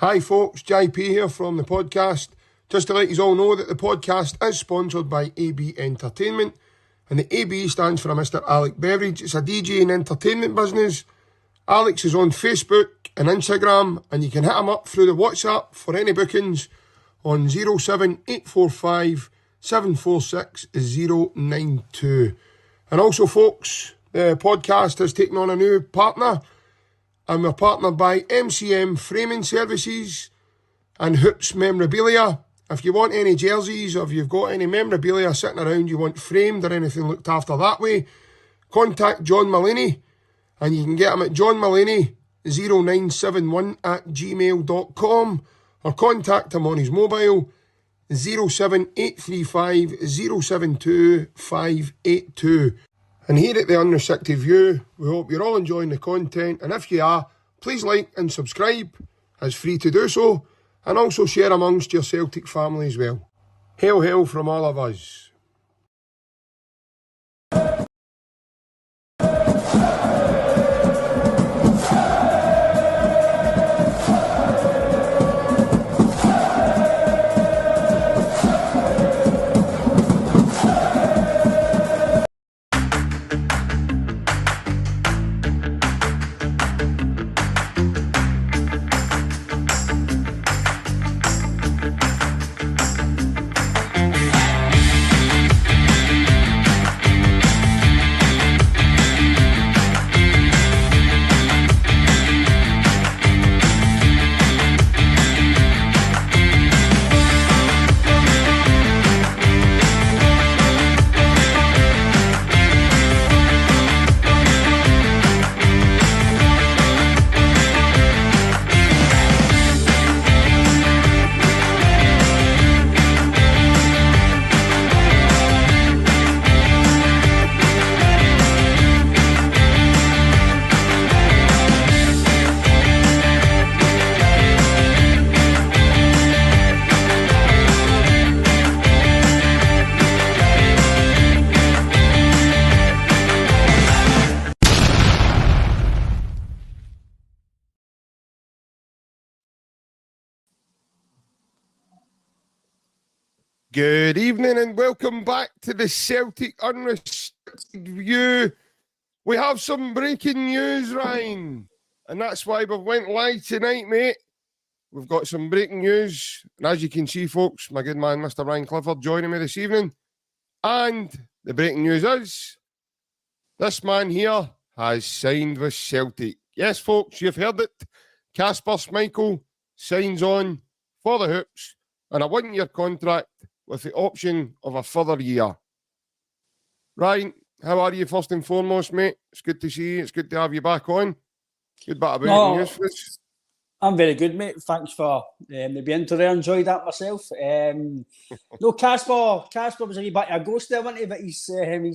Hi folks, JP here from the podcast. Just to let you all know that the podcast is sponsored by AB Entertainment, and the AB stands for Mr. Alec Beveridge. It's a DJ and entertainment business. Alex is on Facebook and Instagram, and you can hit him up through the WhatsApp for any bookings on 07845 746 092. And also folks, the podcast has taken on a new partner, and we're partnered by MCM Framing Services and Hoops Memorabilia. If you want any jerseys, or if you've got any memorabilia sitting around you want framed or anything looked after that way, contact John Mullaney, and you can get him at johnmullaney0971@gmail.com, or contact him on his mobile 07835 072 582. And here at the Unrestricted View, we hope you're all enjoying the content, and if you are, please like and subscribe. It's free to do so, and also share amongst your Celtic family as well. Hail, hail from all of us. Good evening and welcome back to the Celtic Unrestricted View. We have some breaking news, Ryan, and that's why we've went live tonight, mate. We've got some breaking news, and as you can see, folks, my good man, Mr. Ryan Clifford, joining me this evening. And the breaking news is, this man here has signed with Celtic. Yes, folks, you've heard it. Kasper Schmeichel signs on for the Hoops on a 1-year contract with the option of a further year. Ryan, how are you first and foremost, mate? It's good to see you. It's good to have you back on. Good bit of breaking news for us. I'm very good, mate. Thanks for the being today. I enjoyed that myself. No, Kasper was a wee bit of a ghost there, wasn't he? But he's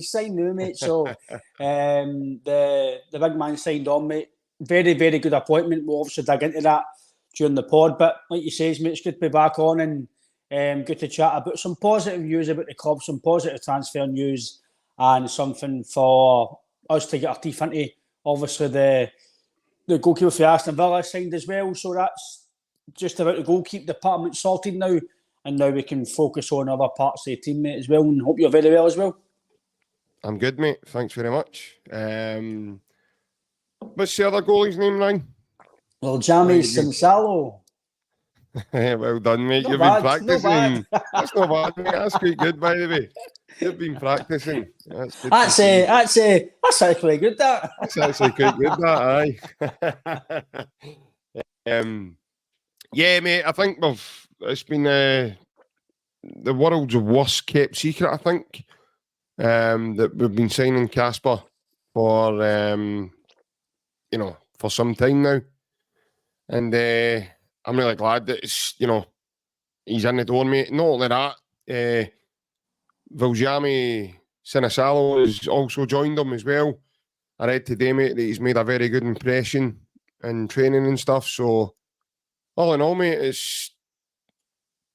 signed now, mate. So the big man signed on, mate. Very, very good appointment. We'll obviously dig into that during the pod. But like you say, mate, it's good to be back on and good to chat about some positive news about the club, some positive transfer news, and something for us to get our teeth into. Obviously, the goalkeeper for Aston Villa signed as well, so that's just about the goalkeeper department sorted now, and now we can focus on other parts of the team, mate, as well, and hope you're very well as well. I'm good, mate. Thanks very much. What's the other goalie's name, Ryan? Well, Jamie Sinsalo. Well done, mate. You've been practicing. That's not bad, mate. That's quite good, by the way. You've been practicing. That's good. That's actually good, that. That's actually quite good, that, aye. Yeah, mate, I think it's been the world's worst kept secret, I think, that we've been signing Kasper for, for some time now. And I'm really glad that it's, he's in the door, mate. Not only that, Viljami Sinisalo has also joined him as well. I read today, mate, that he's made a very good impression in training and stuff. So, all in all, mate, it's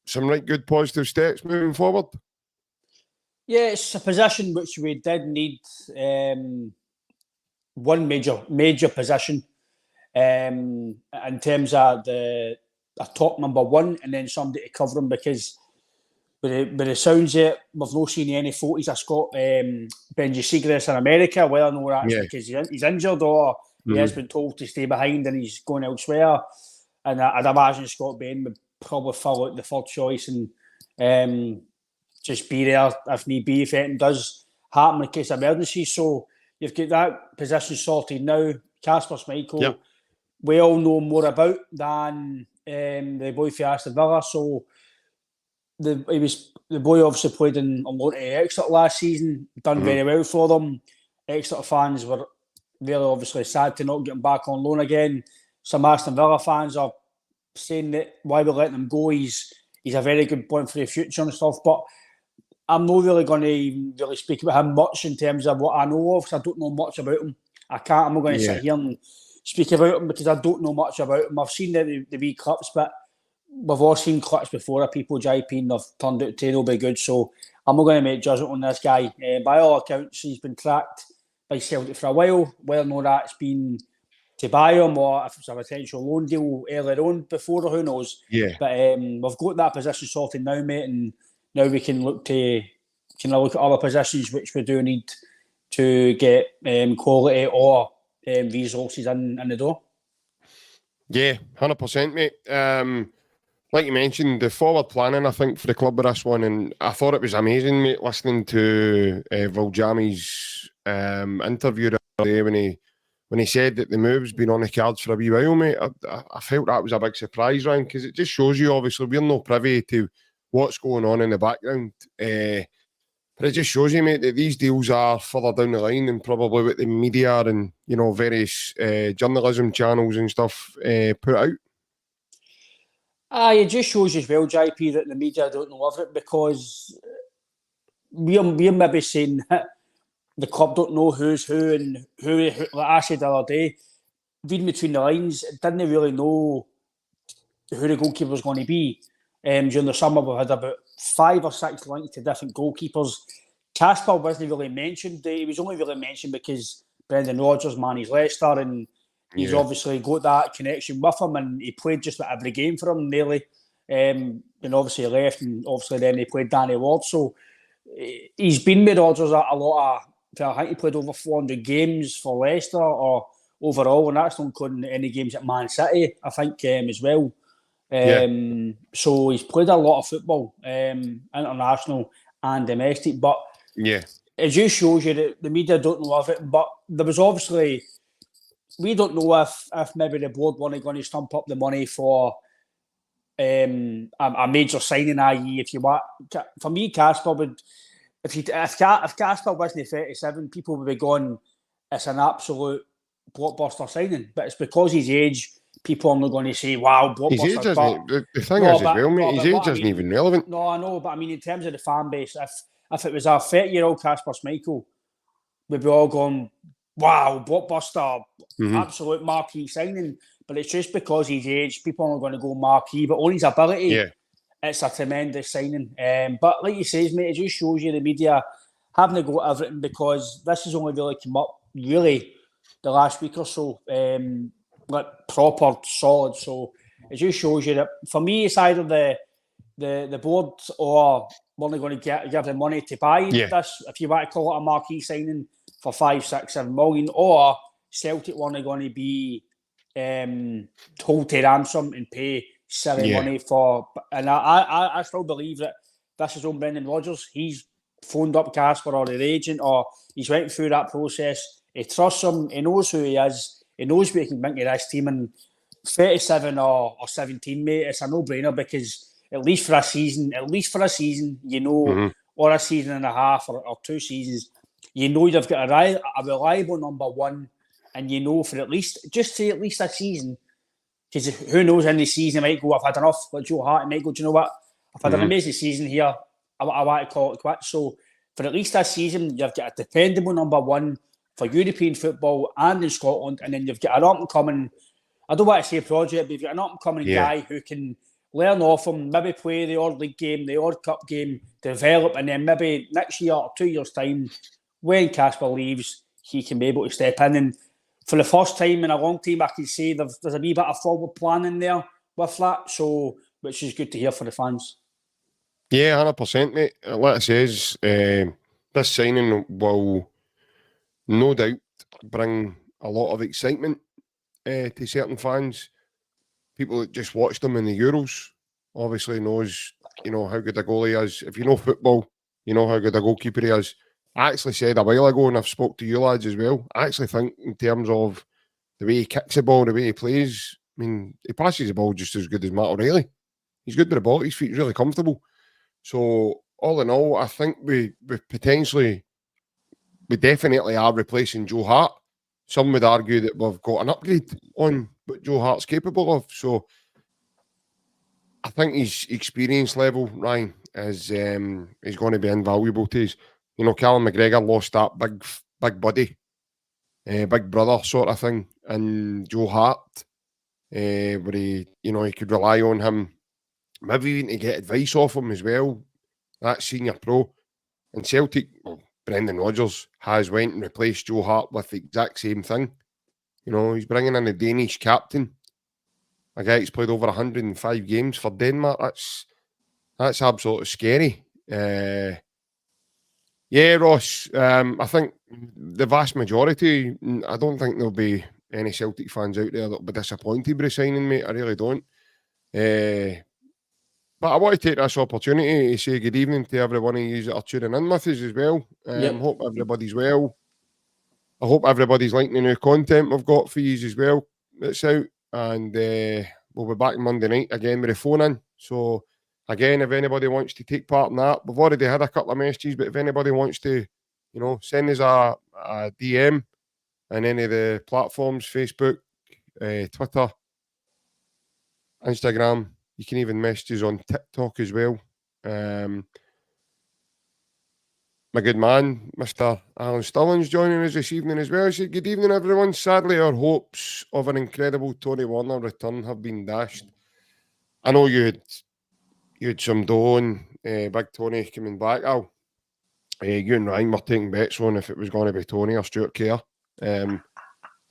some right good positive steps moving forward. Yeah, it's a position which we did need one major position in terms of a top number one and then somebody to cover him, because with the sounds of it, we've not seen any photos of Scott Benji Seagrass in America. Whether or not that's because he's injured or he has been told to stay behind and he's going elsewhere. And I'd imagine Scott Ben would probably fill out the third choice and just be there if need be, if anything does happen in case of emergency. So you've got that position sorted now. Kasper Schmeichel, we all know more about than the boy for Aston Villa. So the boy obviously played on loan to Exeter last season, done very well for them. Exeter fans were really obviously sad to not get him back on loan again. Some Aston Villa fans are saying that why we're letting him go, he's a very good point for the future and stuff, but I'm not really going to really speak about him much in terms of what I know of, because I don't know much about him. I'm not going to sit here and speak about him because I don't know much about him. I've seen the wee clips, but we've all seen clips before of people, JP, and they've turned out to be good, so I'm not going to make judgment on this guy. By all accounts, he's been tracked by Celtic for a while. Whether or not that's been to buy him or if it's a potential loan deal earlier on before, who knows. But we've got that position sorted now, mate, and now we can look at other positions which we do need to get quality or resources in the door. Yeah, 100%, mate. Like you mentioned, the forward planning, I think, for the club with this one, and I thought it was amazing, mate, listening to Viljami's interview the other day when he said that the move's been on the cards for a wee while, mate. I felt that was a big surprise, Ryan, because it just shows you, obviously, we're not privy to what's going on in the background. But it just shows you, mate, that these deals are further down the line and probably what the media and, various journalism channels and stuff put out. It just shows as well, JP, that the media don't know of it, because we're maybe saying the club don't know who's who and who, like I said the other day, reading between the lines, didn't really know who the goalkeeper was going to be. During the summer, we had about 5 or 6 links to different goalkeepers. Kasper wasn't really mentioned. He was only really mentioned because Brendan Rodgers managed Leicester and he's obviously got that connection with him, and he played just about every game for him, nearly. And obviously he left, and obviously then he played Danny Ward. So he's been with Rodgers a lot of, I think he played over 400 games for Leicester or overall, and that's not including any games at Man City, I think, as well. So he's played a lot of football, international and domestic, but it just shows you that the media don't know of it. But there was obviously, we don't know if maybe the board weren't going to stump up the money for a major signing, i.e. if you want, for me, Kasper would, if Kasper wasn't 37, people would be going, it's an absolute blockbuster signing. But it's because his age, people are not going to say, wow, blockbuster. His age isn't, the thing is, as well, mate, his age isn't even relevant. No, I know, but I mean, in terms of the fan base, if it was a 30-year-old Kasper Schmeichel, we'd be all going, wow, blockbuster, absolute marquee signing. But it's just because his age, people are not going to go marquee, but on his ability, it's a tremendous signing. But like you say, mate, it just shows you the media having to go at everything, because this has only really come up, really, the last week or so, like proper, solid. So it just shows you that, for me, it's either the board or we're only going to give them money to buy this, if you want to call it a marquee signing, for 5, 6, 7 million, or Celtic weren't going to be told to ransom and pay silly money for. And I still believe that this is on Brendan Rodgers. He's phoned up Kasper or their agent, or he's went through that process. He trusts him. He knows who he is. He knows what he can bring to this team. And 37 or 17, mate, it's a no-brainer, because at least for a season, or a season and a half or 2 seasons, you've got a reliable number one, and for at least a season, because who knows, in the season, he might go, I've had enough. Like Joe Hart might go, do you know what? I've had an amazing season here. I want to call it quits. So for at least a season, you've got a dependable number one for European football and in Scotland, and then you've got an up-and-coming, I don't want to say project, but you've got an up-and-coming guy who can learn off him, maybe play the odd league game, the odd cup game, develop, and then maybe next year or 2 years' time, when Kasper leaves, he can be able to step in. And for the first time in a long time, I can say there's a wee bit of forward planning there with that. So, which is good to hear for the fans. Yeah, 100%, mate. Like I says, this signing will no doubt bring a lot of excitement to certain fans. People that just watched them in the Euros obviously knows, how good a goalie is. If you know football, you know how good a goalkeeper he is. I actually said a while ago, and I've spoke to you lads as well, I actually think in terms of the way he kicks the ball, the way he plays, I mean, he passes the ball just as good as Matt O'Reilly. He's good with the ball, his feet's really comfortable. So, all in all, I think we definitely are replacing Joe Hart. Some would argue that we've got an upgrade on what Joe Hart's capable of. So, I think his experience level, Ryan, is going to be invaluable to us. Callum McGregor lost that big buddy, big brother sort of thing, and Joe Hart, where he could rely on him, maybe even to get advice off him as well. That senior pro. And Celtic, Brendan Rodgers has went and replaced Joe Hart with the exact same thing. He's bringing in a Danish captain, a guy who's played over 105 games for Denmark. That's absolutely scary. Yeah, Ross, I think the vast majority, I don't think there'll be any Celtic fans out there that'll be disappointed by the signing, mate. I really don't. But I want to take this opportunity to say good evening to every one of you that are tuning in with us as well. Hope everybody's well. I hope everybody's liking the new content we've got for you as well that's out. And we'll be back Monday night again with a phone in. So, again, if anybody wants to take part in that, we've already had a couple of messages, but if anybody wants to, send us a DM on any of the platforms, Facebook, Twitter, Instagram, you can even message us on TikTok as well. My good man, Mr. Alan Stirling's joining us this evening as well. I said, good evening, everyone. Sadly, our hopes of an incredible Tony Warner return have been dashed. I know you had some dough on Big Tony coming back, Al. You and Ryan were taking bets on if it was going to be Tony or Stuart Kerr. I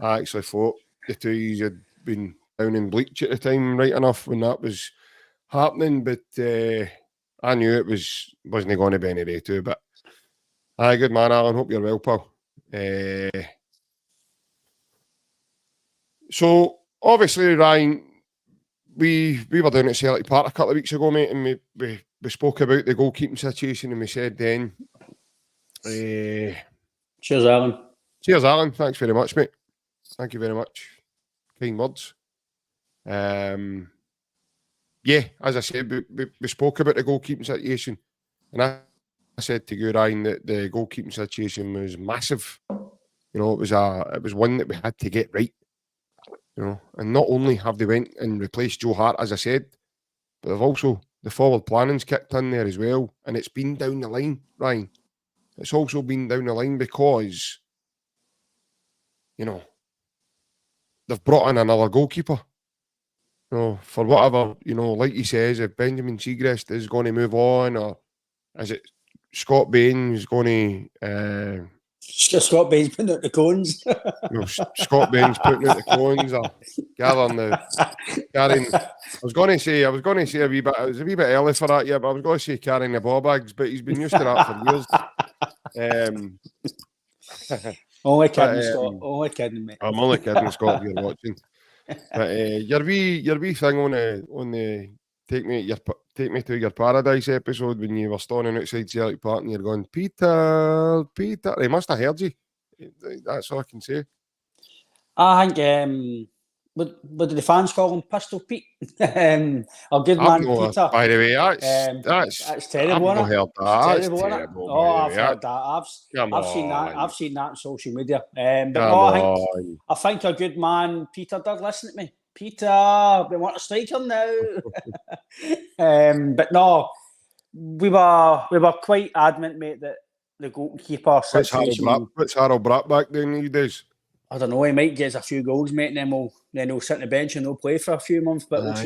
actually thought the two of you had been down in Bleach at the time, right enough, when that was happening, but I knew it wasn't going to be any day too, but aye, good man, Alan. Hope you're well, pal. So, obviously, Ryan, we were down at Celtic Park a couple of weeks ago, mate, and we spoke about the goalkeeping situation, and we said then... Cheers, Alan. Cheers, Alan. Thanks very much, mate. Thank you very much. Kind words. Yeah, as I said, we spoke about the goalkeeping situation, and I said to you, Ryan, that the goalkeeping situation was massive. It was one that we had to get right. And not only have they went and replaced Joe Hart, as I said, but they've also, the forward planning's kicked in there as well, and it's been down the line, Ryan. It's also been down the line because, they've brought in another goalkeeper. For whatever, like he says, if Benjamin Seagrist is going to move on, or is it Scott Bain's going to... Scott Bain's putting out the cones. Scott Bain's putting out the cones, or carrying... I was going to say a wee bit, it was a wee bit early for that, yeah, but I was going to say carrying the ball bags, but he's been used to that for years. Only kidding, Scott. Only kidding, mate. I'm only kidding, Scott, if you're watching. But your wee thing on the take me to your paradise episode when you were standing outside Celtic Park and you're going, Peter, he must have heard you. That's all I can say. I think what do the fans call him? Pistol Pete. Our good man Peter. By the way, that's terrible. I've heard that. It's terrible. I've heard that. I've seen that on social media. I think a good man Peter did listen to me. Peter, we want to strike him now. But no, we were quite adamant, mate, that the goalkeeper situation. What's Harold Brattbach doing these days? I don't know. He might get us a few goals, mate, and then he'll sit on the bench and he'll play for a few months. But we'll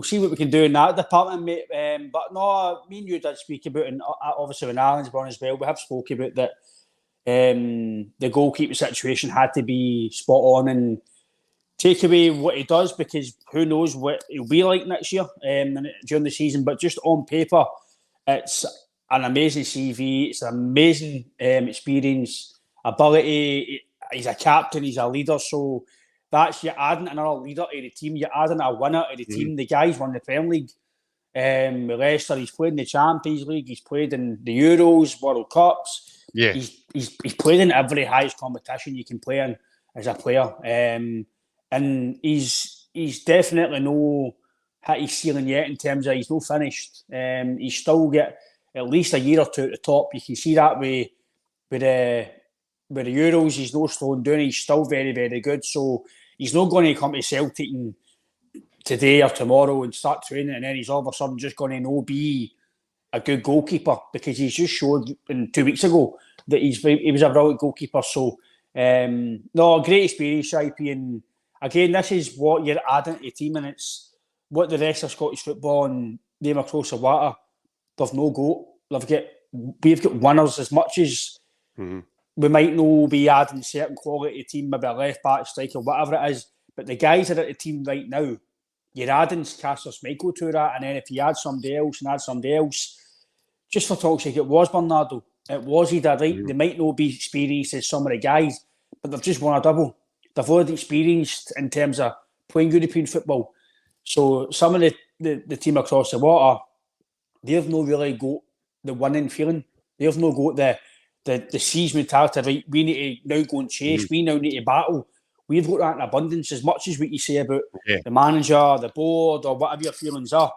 see what we can do in that department, mate. But no, me and you did speak about, and obviously when Alan's gone as well, we have spoken about that. The goalkeeper situation had to be spot on, and take away what he does, because who knows what he'll be like next year during the season. But just on paper, it's an amazing CV. It's an amazing experience, ability. He's a captain. He's a leader. So you're adding another leader to the team. You're adding a winner to the team. The guy's won the Premier League with Leicester. He's played in the Champions League. He's played in the Euros, World Cups. Yeah, he's played in every highest competition you can play in as a player. And he's definitely no hit his ceiling yet in terms of he's no finished. He's still got at least a year or two at the top. You can see that with the Euros. He's no slowing down. He's still very, very good. So he's not going to come to Celtic today or tomorrow and start training, and then he's all of a sudden just going to be a good goalkeeper, because he's just showed 2 weeks ago that he was a brilliant goalkeeper. So no, great experience, IP. And again, this is what you're adding to the team, and it's what the rest of Scottish football and them across the water, they've no got. We've got winners as much as we might not be adding certain quality to the team, maybe a left back, striker, whatever it is. But the guys that are at the team right now, you're adding Kasper Schmeichel to that, and then if you add somebody else, just for talk's sake, it was Bernardo. It was Ida, right? They might not be experienced as some of the guys, but they've just won a double. They've already experienced in terms of playing European football. So some of the team across the water, they've not really got the winning feeling. They've not got the siege mentality, right? We need to now go and chase. We now need to battle. We've got that in abundance. As much as what you say about the manager, the board, or whatever your feelings are,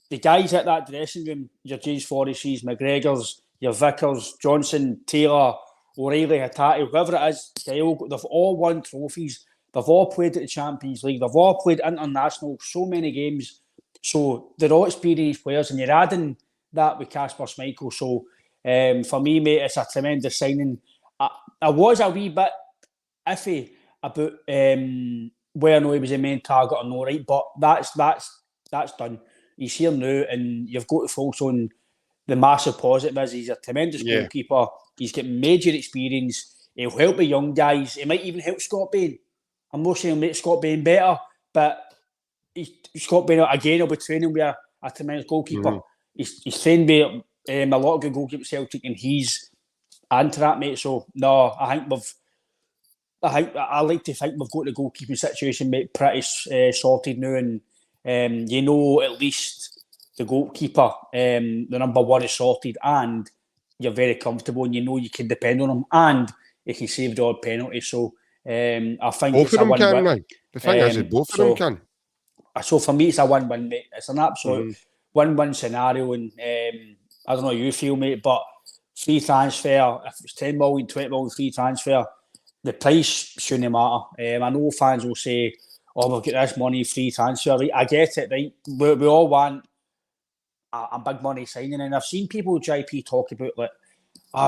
the guys at that dressing room, your James Forrests, McGregors, your Vickers, Johnson, Taylor, O'Reilly, Hattati, whoever it is, they've all won trophies. They've all played at the Champions League. They've all played international, so many games. So they're all experienced players, and you're adding that with Kasper Schmeichel. So for me, mate, it's a tremendous signing. I was a wee bit iffy about where I know he was the main target or no, right? But that's done. He's here now, and you've got to focus on the massive positive is he's a tremendous goalkeeper. He's got major experience. He'll help the young guys. He might even help Scott Bain. I'm not saying he'll make Scott Bain better, but Scott Bain, again, will be training with a tremendous goalkeeper. He's trained with a lot of good goalkeepers at Celtic, and he's into that, mate. So, no, I like to think we've got the goalkeeping situation, mate, pretty sorted now, and you know at least the goalkeeper, the number one, is sorted, and you're very comfortable, and you know you can depend on him, and he can save the odd penalty. So I think both it's of them a win-win. can, man. The thing is, both of them can. So for me, it's a win-win, mate. It's an absolute win-win scenario, and I don't know how you feel, mate, but free transfer, if it's 10 million, 20 million free transfer, the price shouldn't matter. I know fans will say, oh, we'll get this money, free transfer. Right? I get it, right? We all want a big money signing, and I've seen people, JP, talk about, like,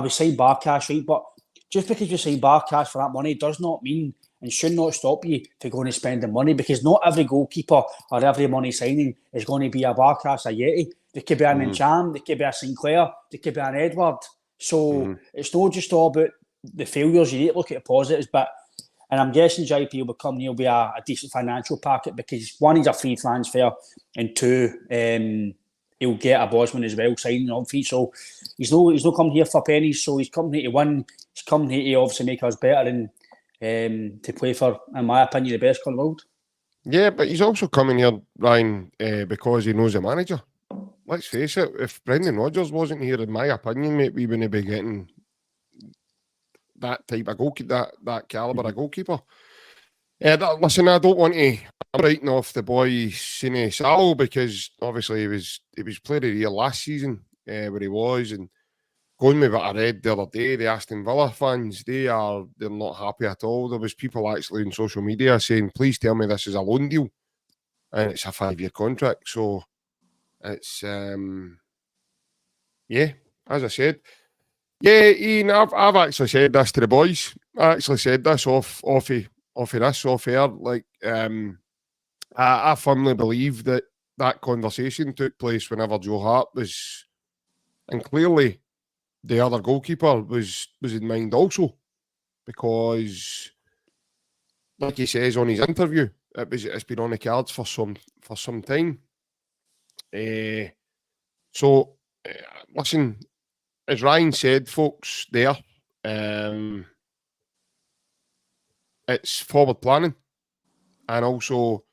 we signed Barcash, right? But just because you sign Barcash for that money does not mean and should not stop you from going to spend the money, because not every goalkeeper or every money signing is going to be a Barcash, a Yeti. There could be an Encham, there could be a Sinclair, there could be an Edward. So it's not just all about the failures. You need to look at the positives, and I'm guessing JP will come here with a decent financial packet, because one, he's a free transfer, and two, he'll get a Bosman as well, signing on fee. So he's not come here for pennies. So he's come here to win. He's come here to obviously make us better and to play for, in my opinion, the best club in the world. Yeah, but he's also coming here, Ryan, because he knows the manager. Let's face it, if Brendan Rodgers wasn't here, in my opinion, mate, we wouldn't be getting that type of goalkeeper, that calibre of goalkeeper. Listen, I don't want to. I'm writing off the boy Sine Salo, because obviously he was player of the year last season, where he was, and going with what I read the other day, the Aston Villa fans, they're not happy at all. There was people actually on social media saying, "Please tell me this is a loan deal," and it's a 5-year contract. So it's as I said. Yeah, Ian, I've actually said this to the boys. I actually said this off air. Like, I firmly believe that conversation took place whenever Joe Hart was, and clearly the other goalkeeper was in mind also, because like he says on his interview, it's been on the cards for some time. So, listen, as Ryan said, folks, there, it's forward planning, and also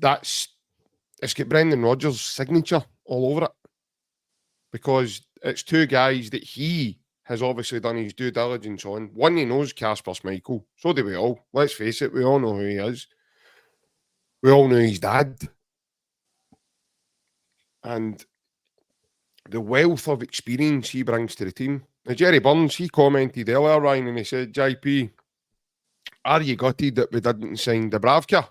it's got Brendan Rodgers' signature all over it, because it's two guys that he has obviously done his due diligence on. One, he knows Kasper Schmeichel. So do we all. Let's face it, we all know who he is. We all know his dad. And the wealth of experience he brings to the team. Now, Jerry Burns, he commented earlier, Ryan, and he said, JP, are you gutted that we didn't sign Dubravka?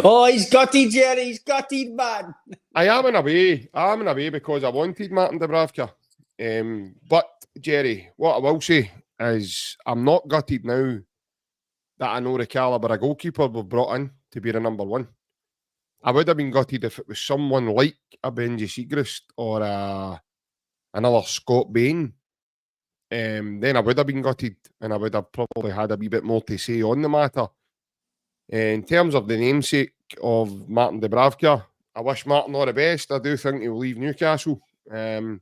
Oh, he's gutted, Jerry. He's gutted, man. I am in a way because I wanted Martin Dubravka. But, Jerry, what I will say is I'm not gutted now that I know the calibre of goalkeeper we've brought in to be the number one. I would have been gutted if it was someone like a Benji Siegrist or another Scott Bain. Then I would have been gutted, and I would have probably had a wee bit more to say on the matter. In terms of the namesake of Martin Dubravka, I wish Martin all the best. I do think he'll leave Newcastle. He'll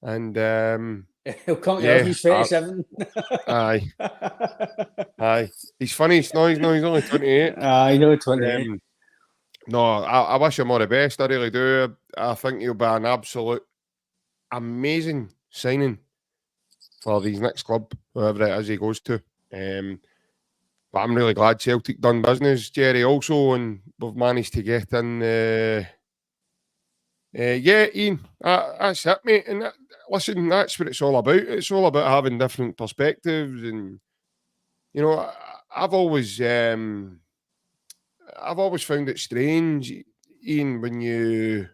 come to he's 37. Aye. Aye. He's funny. He's only 28. I know 28. No, I wish him all the best. I really do. I think he'll be an absolute amazing signing for his next club, whoever it is he goes to. But I'm really glad Celtic done business, Jerry, also, and we've managed to get in. Ian, that's it, mate. And listen, that's what it's all about. It's all about having different perspectives, and you know, I've always found it strange, Ian, when you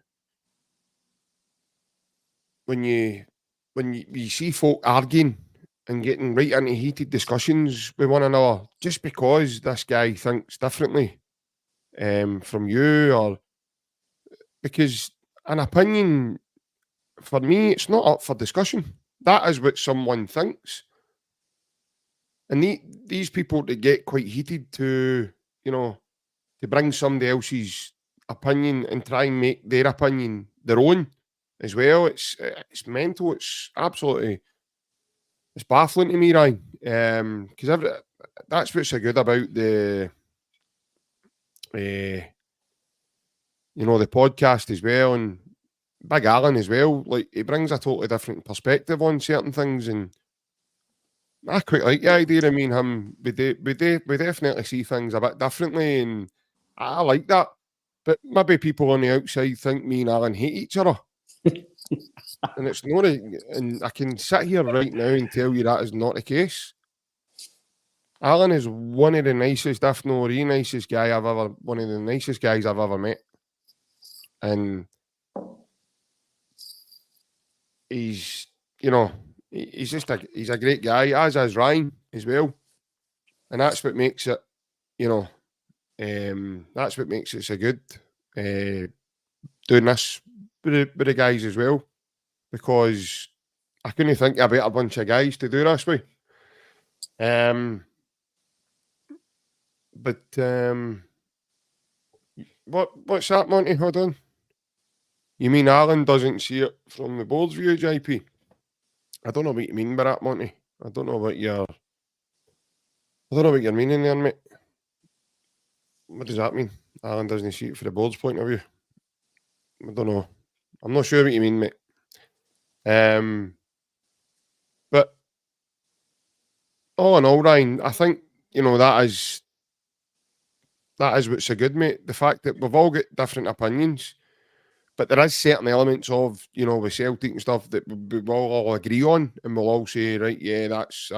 see folk arguing and getting right into heated discussions with one another just because this guy thinks differently from you, or because an opinion, for me, it's not up for discussion. That is what someone thinks. And these people that get quite heated to bring somebody else's opinion and try and make their opinion their own as well, it's mental. It's absolutely, it's baffling to me, Ryan. Because that's what's so good about the podcast as well, and Big Alan as well. Like, he brings a totally different perspective on certain things, and I quite like the idea. I mean, we definitely see things a bit differently, and I like that. But maybe people on the outside think me and Alan hate each other. And it's not, and I can sit here right now and tell you that is not the case. Alan is one of the nicest, if not the nicest guy one of the nicest guys I've ever met. And he's just he's a great guy, as is Ryan as well. And that's what makes it, that's what makes it so good, doing this with the guys as well, because I couldn't think of a better bunch of guys to do this with. What's that, Monty? Hold on. You mean Alan doesn't see it from the board's view, JP? I don't know what you mean by that, Monty. I don't know what you're meaning there, mate. What does that mean? Alan doesn't see it from the board's point of view. I don't know. I'm not sure what you mean, mate. But all in all, Ryan, I think that is what's so good, mate. The fact that we've all got different opinions, but there is certain elements of with Celtic and stuff that we will all agree on, and we'll all say, right, yeah, that's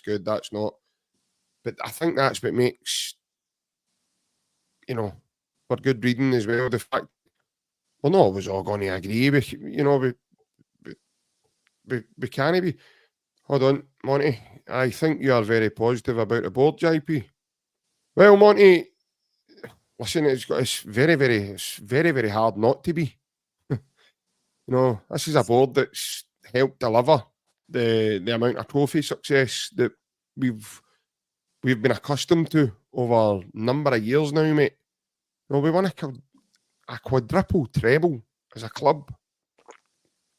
good, that's not. But I think that's what makes for good reading as well. The fact we're not always all going to agree. We can't be. Hold on, Monty. I think you are very positive about the board, JP. Well, Monty, listen, it's very, very hard not to be. This is a board that's helped deliver the amount of trophy success that we've we've been accustomed to over a number of years now, mate. We won a quadruple treble as a club.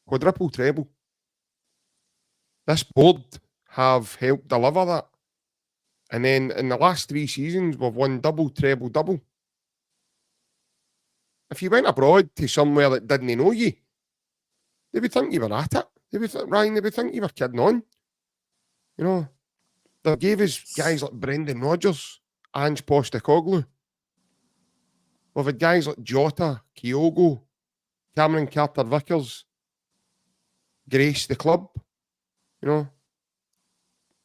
Quadruple treble. This board have helped deliver that. And then in the last 3 seasons, we've won double, treble, double. If you went abroad to somewhere that didn't know you, they would think you were at it. They would think you were kidding on. They gave us guys like Brendan Rodgers, Ange Postecoglou. We've had guys like Jota, Kyogo, Cameron Carter-Vickers, grace the club.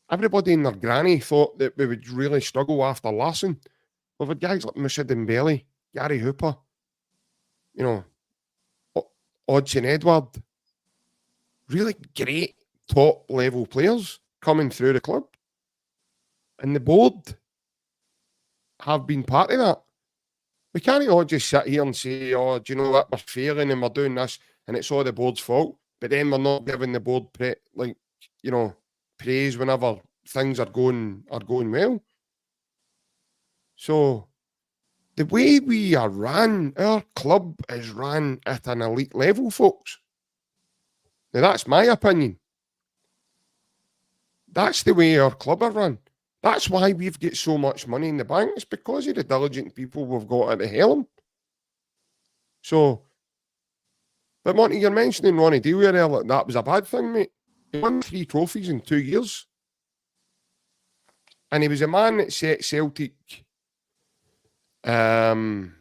Everybody in their granny thought that we would really struggle after Larson. We've had guys like Moussa Dembele, Gary Hooper, Odson Edward. Really great top level players coming through the club. And the board have been part of that. We can't all just sit here and say, do you know what, we're failing and we're doing this and it's all the board's fault. But then we're not giving the board praise whenever things are going well. So the way we are ran, our club is ran at an elite level, folks. Now that's my opinion. That's the way our club are run. That's why we've got so much money in the bank. It's because of the diligent people we've got at the helm. So, but Monty, you're mentioning Ronnie Delia there, like that was a bad thing, mate. He won 3 trophies in 2 years. And he was a man that set Celtic on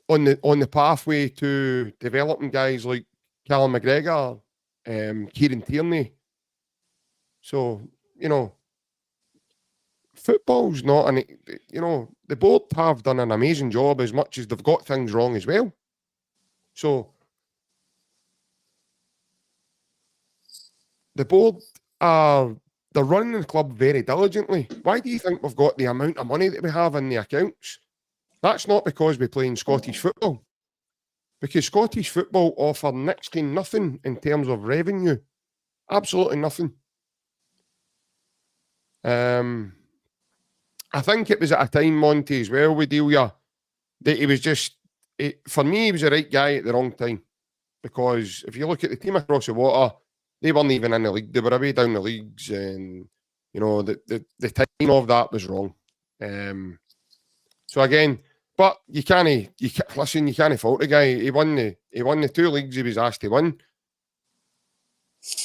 the pathway to developing guys like Callum McGregor, Kieran Tierney. So, football's not, and the board have done an amazing job as much as they've got things wrong as well. So, the board they're running the club very diligently. Why do you think we've got the amount of money that we have in the accounts? That's not because we play in Scottish football. Because Scottish football offer next to nothing in terms of revenue. Absolutely nothing. I think it was at a time, Monty, as well with Delia, that he was for me, he was the right guy at the wrong time. Because if you look at the team across the water, they weren't even in the league. They were away down the leagues, and the timing of that was wrong. So again, but you can't fault the guy. He won the 2 leagues he was asked to win,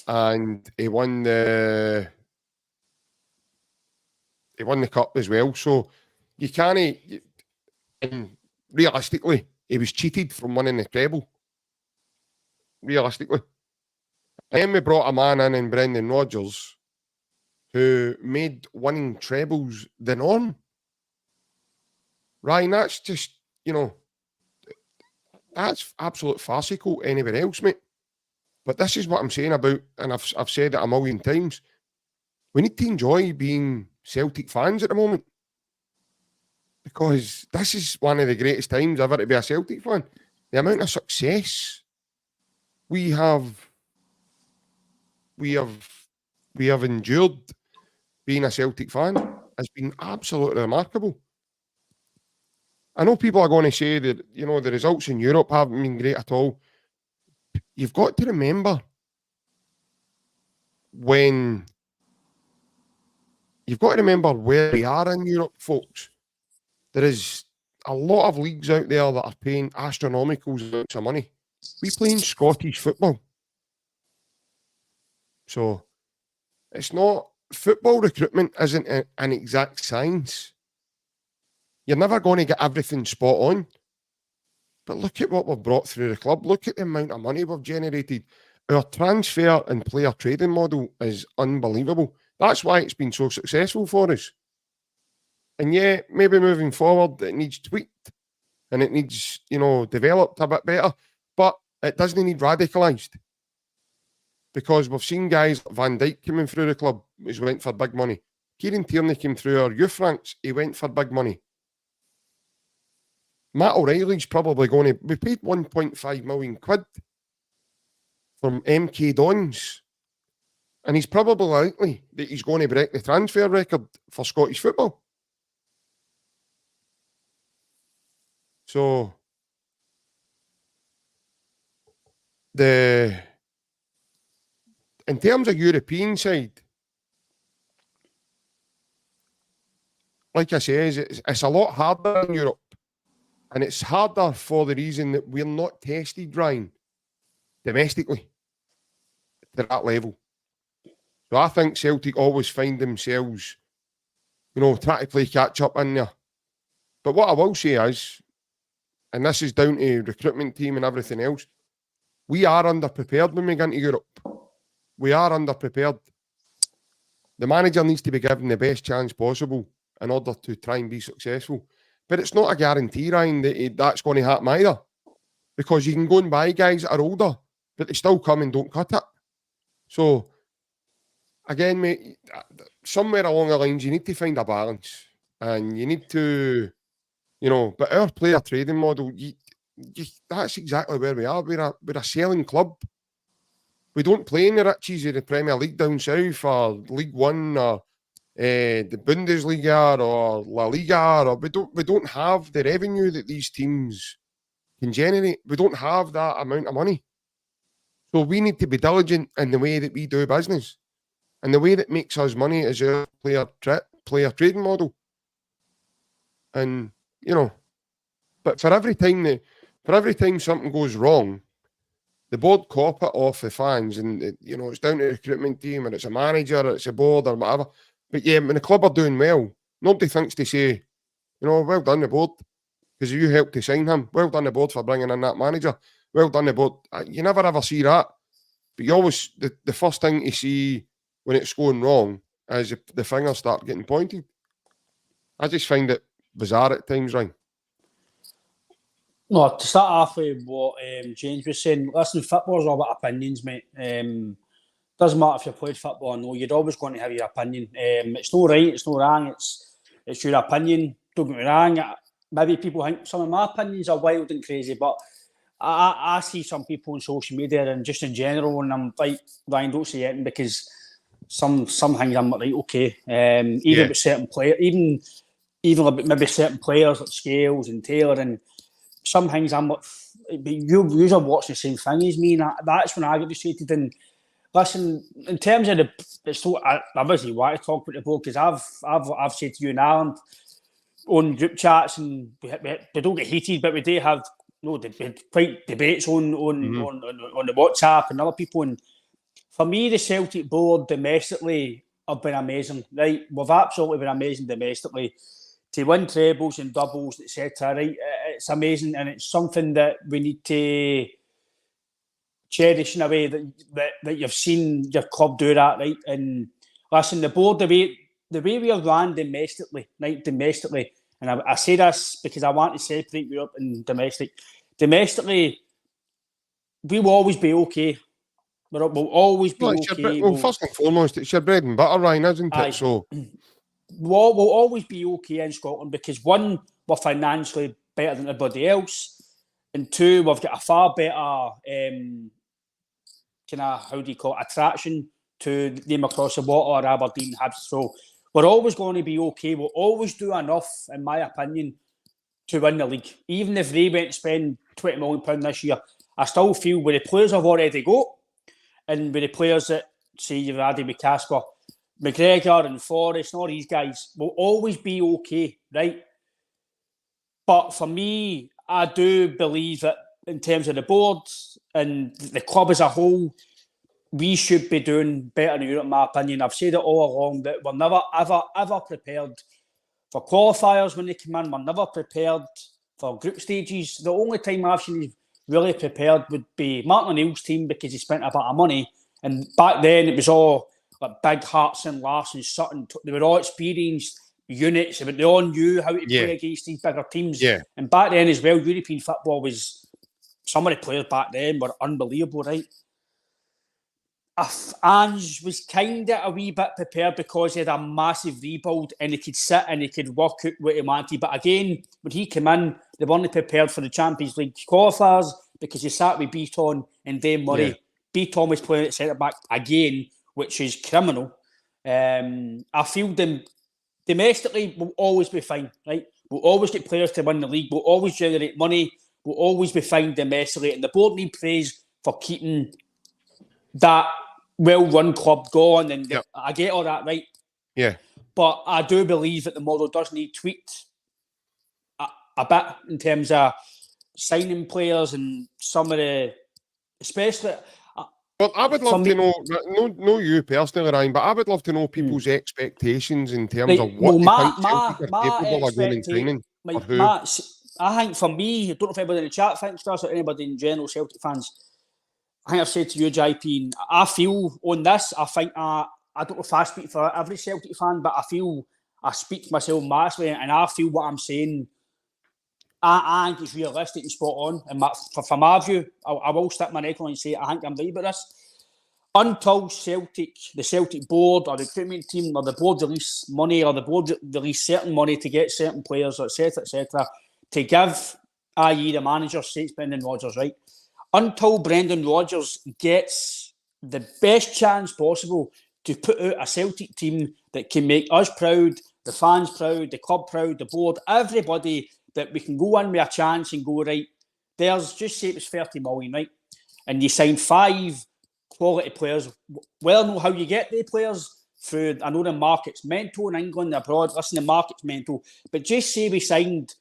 and he won the cup as well. So you can't. And realistically, he was cheated from winning the treble. Realistically. And then we brought a man in Brendan Rodgers who made winning trebles the norm. Ryan, that's just, that's absolute farcical anywhere else, mate. But this is what I'm saying about, and I've said it a million times, we need to enjoy being Celtic fans at the moment. Because this is one of the greatest times ever to be a Celtic fan. The amount of success we have endured being a Celtic fan has been absolutely remarkable. I know people are going to say that, the results in Europe haven't been great at all. You've got to remember where we are in Europe, folks. There is a lot of leagues out there that are paying astronomical amounts of money. We play in Scottish football. So, it's not, football recruitment isn't an exact science. You're never going to get everything spot on. But look at what we've brought through the club. Look at the amount of money we've generated. Our transfer and player trading model is unbelievable. That's why it's been so successful for us. And yeah, maybe moving forward, it needs tweaked and it needs, developed a bit better. But it doesn't need radicalised. Because we've seen guys like Van Dijk coming through the club, who went for big money. Kieran Tierney came through our youth ranks, he went for big money. Matt O'Reilly's probably going to... We paid 1.5 million quid from MK Dons And he's probably likely that he's going to break the transfer record for Scottish football. So, in terms of European side, like I say, it's a lot harder in Europe. And it's harder for the reason that we're not tested, Ryan, domestically to that level. So I think Celtic always find themselves, trying to play catch up in there. But what I will say is, and this is down to recruitment team and everything else, we are underprepared when we get into Europe. We are underprepared. The manager needs to be given the best chance possible in order to try and be successful. But it's not a guarantee, Ryan, that that's going to happen either. Because you can go and buy guys that are older, but they still come and don't cut it. So, again, mate, somewhere along the lines, you need to find a balance. And you need to, but our player trading model, that's exactly where we are. We're a selling club. We don't play in the riches of the Premier League down south or League One or the Bundesliga or La Liga, or we don't have the revenue that these teams can generate. We don't have that amount of money. So we need to be diligent in the way that we do business. And the way that makes us money is our player trading model. And, but for every time something goes wrong, the board cop it off the fans, and it's down to the recruitment team, or it's a manager, or it's a board, or whatever. But yeah, when the club are doing well, nobody thinks to say, well done the board, because you helped to sign him. Well done the board for bringing in that manager. Well done the board. You never ever see that. But you always, the first thing you see when it's going wrong is the fingers start getting pointed. I just find it bizarre at times, Ryan. No, to start off with what James was saying, listen, football's all about opinions, mate. Doesn't matter if you played football or no, you're always going to have your opinion. It's no right, it's no wrong, it's your opinion. Don't get me wrong, maybe people think some of my opinions are wild and crazy, but I see some people on social media and just in general, and I'm like, Ryan, don't say anything, because some things I'm like, okay. Even with certain players, even about maybe certain players like Scales and Taylor, and some things I'm like, you are watching the same thing as me, and that's when I get frustrated. And listen, in terms of I obviously want to talk about the board, because I've said to you and Alan on group chats, and we don't get heated, but we do have quite debates on the WhatsApp and other people. And for me, the Celtic board domestically have been amazing. Right, we've absolutely been amazing domestically. To win trebles and doubles, etc. Right, it's amazing, and it's something that we need to cherish in a way that you've seen your club do that, right? And listen, the board, the way we are run domestically, right? Domestically, and I say this because I want to separate Europe and domestic. Domestically, we will always be okay. We'll always be okay. First and foremost, it's your bread and butter, Ryan, isn't it? So we'll always be okay in Scotland, because one, we're financially better than everybody else, and two, we've got a far better attraction to the name across the water, Aberdeen, Hibs. So we're always going to be okay. We'll always do enough, in my opinion, to win the league. Even if they went to spend £20 million this year, I still feel with the players have already got, and with the players that, say, you've added with Kasper, McGregor and Forrest and all these guys, will always be okay, right? But for me, I do believe that in terms of the board and the club as a whole, we should be doing better in Europe, in my opinion. I've said it all along, that we're never, ever prepared for qualifiers when they come in. We're never prepared for group stages. The only time I've seen really prepared would be Martin O'Neill's team, because he spent a bit of money. And back then, it was all like Big Hartson, Larson, Sutton. They were all experienced units, but they all knew how to play against these bigger teams. Yeah. And back then as well, European football was, some of the players back then were unbelievable, right? Ange was kind of a wee bit prepared because he had a massive rebuild and he could sit and he could work out what he wanted. But again, when he came in, they weren't prepared for the Champions League qualifiers, because he sat with Beaton and Dave Murray. Yeah. Beaton was playing at centre-back again, which is criminal. I feel them domestically will always be fine, right? We'll always get players to win the league. We'll always generate money. We'll always be fine domestically. And the board need praise for keeping that well-run club going. And I get all that, right? Yeah. But I do believe that the model does need tweaked a bit in terms of signing players and some of the, especially. Well, I would love to know, no you personally, Ryan, but I would love to know people's expectations in terms of what they think Celtic are capable of going and signing. I think for me, I don't know if anybody in the chat thinks this or anybody in general, Celtic fans, I think I've said to you, JP, and I feel on this, I think I don't know if I speak for every Celtic fan, but I feel I speak to myself massively, and I feel what I'm saying, I think it's realistic and spot on. And from my view, I will stick my neck on and say I think I'm right about this. Until the Celtic board or the recruitment team or the board release money or the board release certain money to get certain players, etc., to give, i.e. the manager, say it's Brendan Rodgers, right? Until Brendan Rodgers gets the best chance possible to put out a Celtic team that can make us proud, the fans proud, the club proud, the board, everybody, that we can go in with a chance and go, right, there's, just say it was 30 million, right? And you sign 5 quality players. Well, I know how you get the players through, I know the market's mental in England, abroad, listen, the market's mental, but just say we signed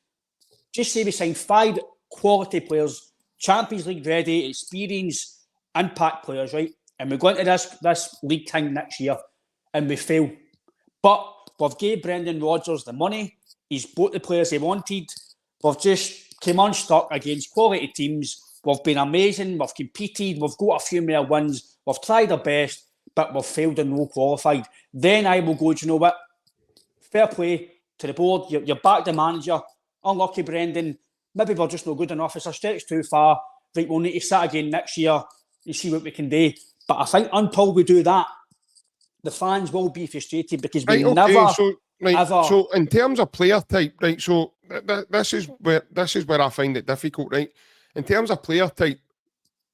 5 quality players, Champions League ready, experienced, impact players, right? And we go into this league thing next year and we fail. But we've gave Brendan Rodgers the money, he's bought the players he wanted. We've just come unstuck against quality teams. We've been amazing. We've competed. We've got a few more wins. We've tried our best, but we've failed and no qualified. Then I will go, do you know what? Fair play to the board. You're back the manager. Unlucky, Brendan. Maybe we're just not good enough. It's a stretch too far. Right, we'll need to sit again next year and see what we can do. But I think until we do that, the fans will be frustrated because we never... So in terms of player type, right, so this is where I find it difficult, right? In terms of player type,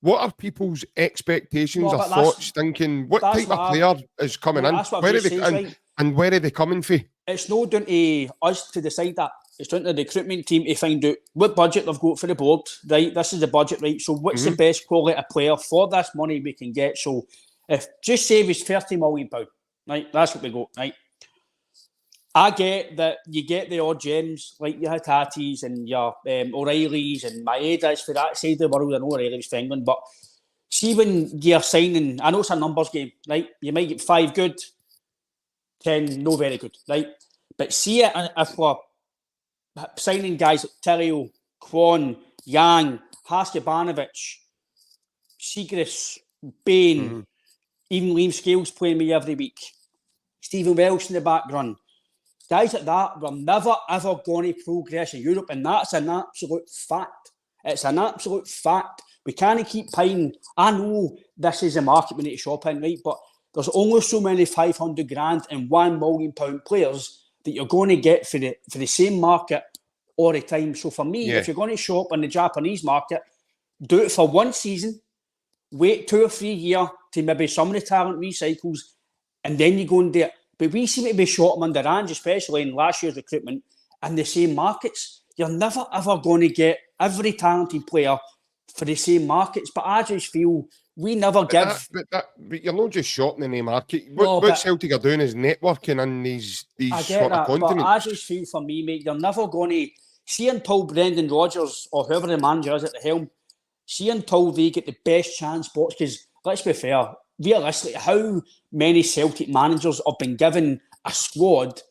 what are people's expectations or thoughts, thinking? What type of player is coming in? Where are they coming from? It's not down to us to decide that. It's down to the recruitment team to find out what budget they've got for the board, right? This is the budget, right? So what's the best quality player for this money we can get? So if just say it's £30 million, right? That's what we got, right? I get that you get the odd gems like your Hatatis and your O'Reillys and Maeda's for that side of the world. I know O'Reilly's for England, but see when you're signing, I know it's a numbers game, right? You might get 5 good, 10 no very good, right? But see it if we're signing guys like Terrio, Kwon, Yang, Haskabanovic, Siegrist, Bain, even Liam Scales playing me every week, Stephen Welsh in the background. Guys like that, we're never ever going to progress in Europe, and that's an absolute fact. It's an absolute fact. We can't keep paying. I know this is a market we need to shop in, right? But there's only so many 500 grand and £1 million players that you're going to get for the same market all the time. So for me, if you're going to shop in the Japanese market, do it for one season, wait 2 or 3 years till maybe some of the talent recycles, and then you go and do it. But we seem to be short under Ange, especially in last year's recruitment, in the same markets. You're never, ever going to get every talented player for the same markets. But I just feel we never give... But you're not just shopping in the market. What Celtic are doing is networking in these sort of continents. But I just feel, for me, mate, you're never going to... See until Brendan Rodgers or whoever the manager is at the helm, see until they get the best chance spots. Because, let's be fair, realistically, how many Celtic managers have been given a squad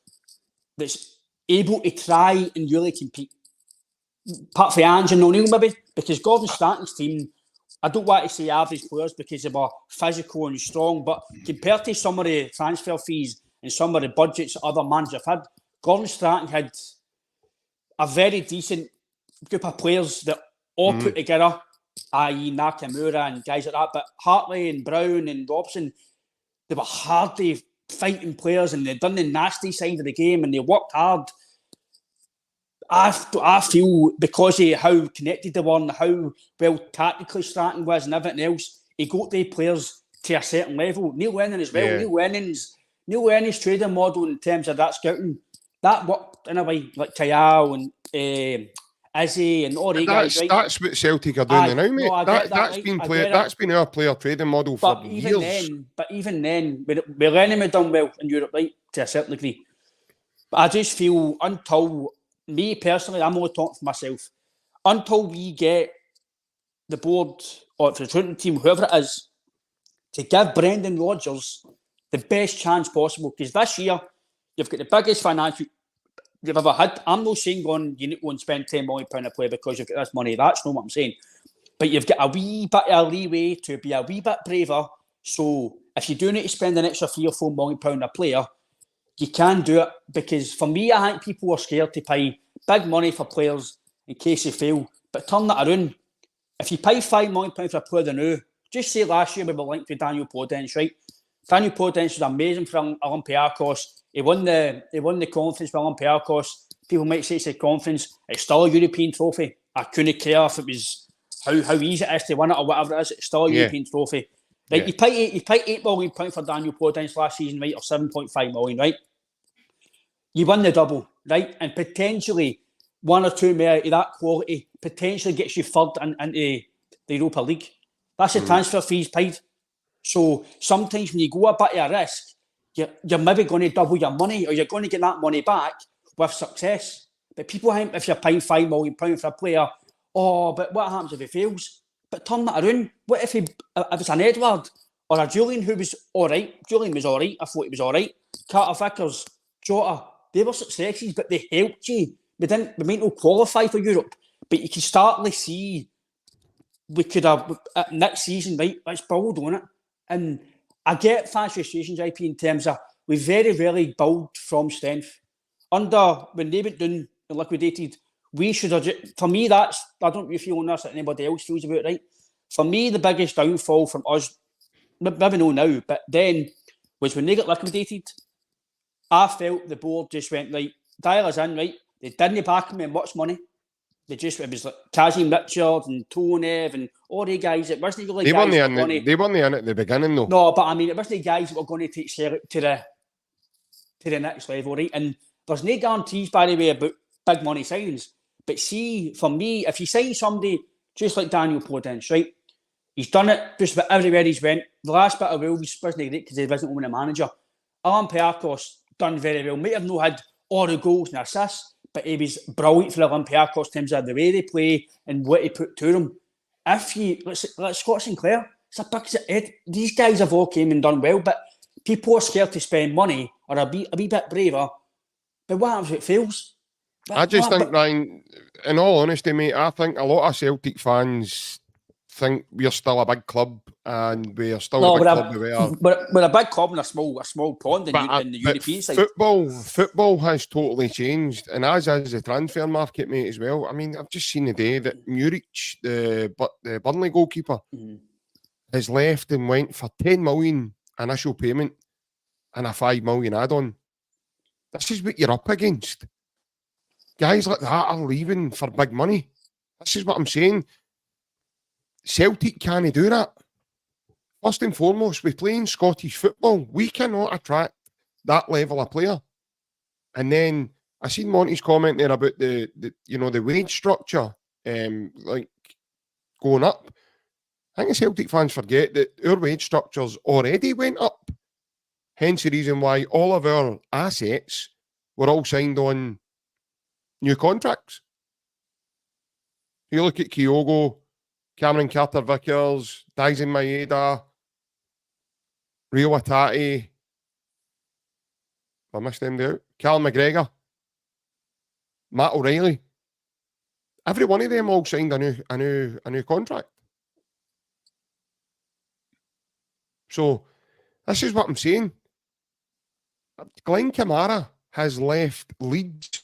that's able to try and really compete? Apart from Ange and O'Neill, maybe, because Gordon Stanton's team, I don't want to say average players because they were physical and strong, but compared to some of the transfer fees and some of the budgets other managers have had, Gordon Stanton had a very decent group of players that all put together, i.e. Nakamura and guys like that, but Hartley and Brown and Robson, they were hardly fighting players and they'd done the nasty side of the game and they worked hard. I feel because of how connected they were and how well tactically Stratton was and everything else, he got the players to a certain level. Neil Lennon as well. Yeah. Neil Lennon's trading model in terms of that scouting, that worked in a way, like Kayal and Izzy and all the guys, right? That's what Celtic are doing now, mate. No, I get that, That's right? that's been our player trading model for years. But even then, with Lennon had done well in Europe, right, to a certain degree. But I just feel until, me personally, I'm only talking for myself, until we get the board or the recruiting team, whoever it is, to give Brendan Rodgers the best chance possible. Because this year, you've got the biggest financial you've ever had. I'm not saying you need to go and spend £10 million a player because you've got this money. That's not what I'm saying. But you've got a wee bit of leeway to be a wee bit braver. So if you do need to spend an extra £3 or £4 million a player, you can do it. Because for me, I think people are scared to pay big money for players in case they fail. But turn that around. If you pay £5 million for a player now, just say last year we were linked to Daniel Podence, right? Daniel Podence was amazing for Olympiacos. He won the conference for Olympiacos. People might say it's a conference. It's still a European trophy. I couldn't care if it was how easy it is to win it or whatever it is. It's still a European trophy. Right? You pay £8 million for Daniel Podence last season, right? Or 7.5 million, right? You win the double, right? And potentially one or two more of that quality potentially gets you third into the Europa League. That's the transfer fees paid. So sometimes when you go a bit of a risk, you're maybe going to double your money, or you're going to get that money back with success. But people think if you're paying £5 million for a player, but what happens if he fails? But turn that around. What if it's an Edward or a Julian who was all right? Julian was all right. I thought he was all right. Carter Vickers, Jota, they were successes, but they helped you. We might not qualify for Europe, but you can start to see we could have next season, right? Let's build on it. And I get fans' frustrations, IP, in terms of we very rarely build from strength. When they went down and liquidated, we should have. For me, I don't know if you feel on this, that anybody else feels about it, right? For me, the biggest downfall from us, maybe no now, but then, was when they got liquidated. I felt the board just went, like, dial us in, right? They didn't back him with much money. It was like Kazim Richard and Tonev and all the guys. It wasn't really they guys they weren't in at the beginning, though. No, but I mean, it wasn't guys that were going to take Celtic to the next level, right? And there's no guarantees, by the way, about big money signings. But see, for me, if you sign somebody just like Daniel Podence, right? He's done it just about everywhere he's went. The last bit of Wolves wasn't great because he wasn't winning a manager. Olympiacos done very well. Might have not had all the goals and assists, but he was brilliant for Olympiacos in terms of the way they play and what he put to them. Let's Scott Sinclair, it's a big, these guys have all came and done well, but people are scared to spend money or a wee bit braver. But what happens if it fails? I just think, Ryan, in all honesty, mate, I think a lot of Celtic fans think we're still a big club and we're still a big club. We're a big club in a small pond in the European side. Football has totally changed, and as is the transfer market, mate, as well. I mean, I've just seen the day that Muric, the Burnley goalkeeper, has left and went for 10 million initial payment and a 5 million add-on. This is what you're up against. Guys like that are leaving for big money. This is what I'm saying. Celtic can't do that. First and foremost, we're playing Scottish football. We cannot attract that level of player. And then I seen Monty's comment there about the wage structure, like going up. I think the Celtic fans forget that our wage structures already went up. Hence the reason why all of our assets were all signed on new contracts. You look at Kyogo, Cameron Carter-Vickers, Dyson Maeda, Rio Atati, I missed them out, Callum McGregor, Matt O'Reilly. Every one of them all signed a new contract. So this is what I'm saying. Glenn Kamara has left Leeds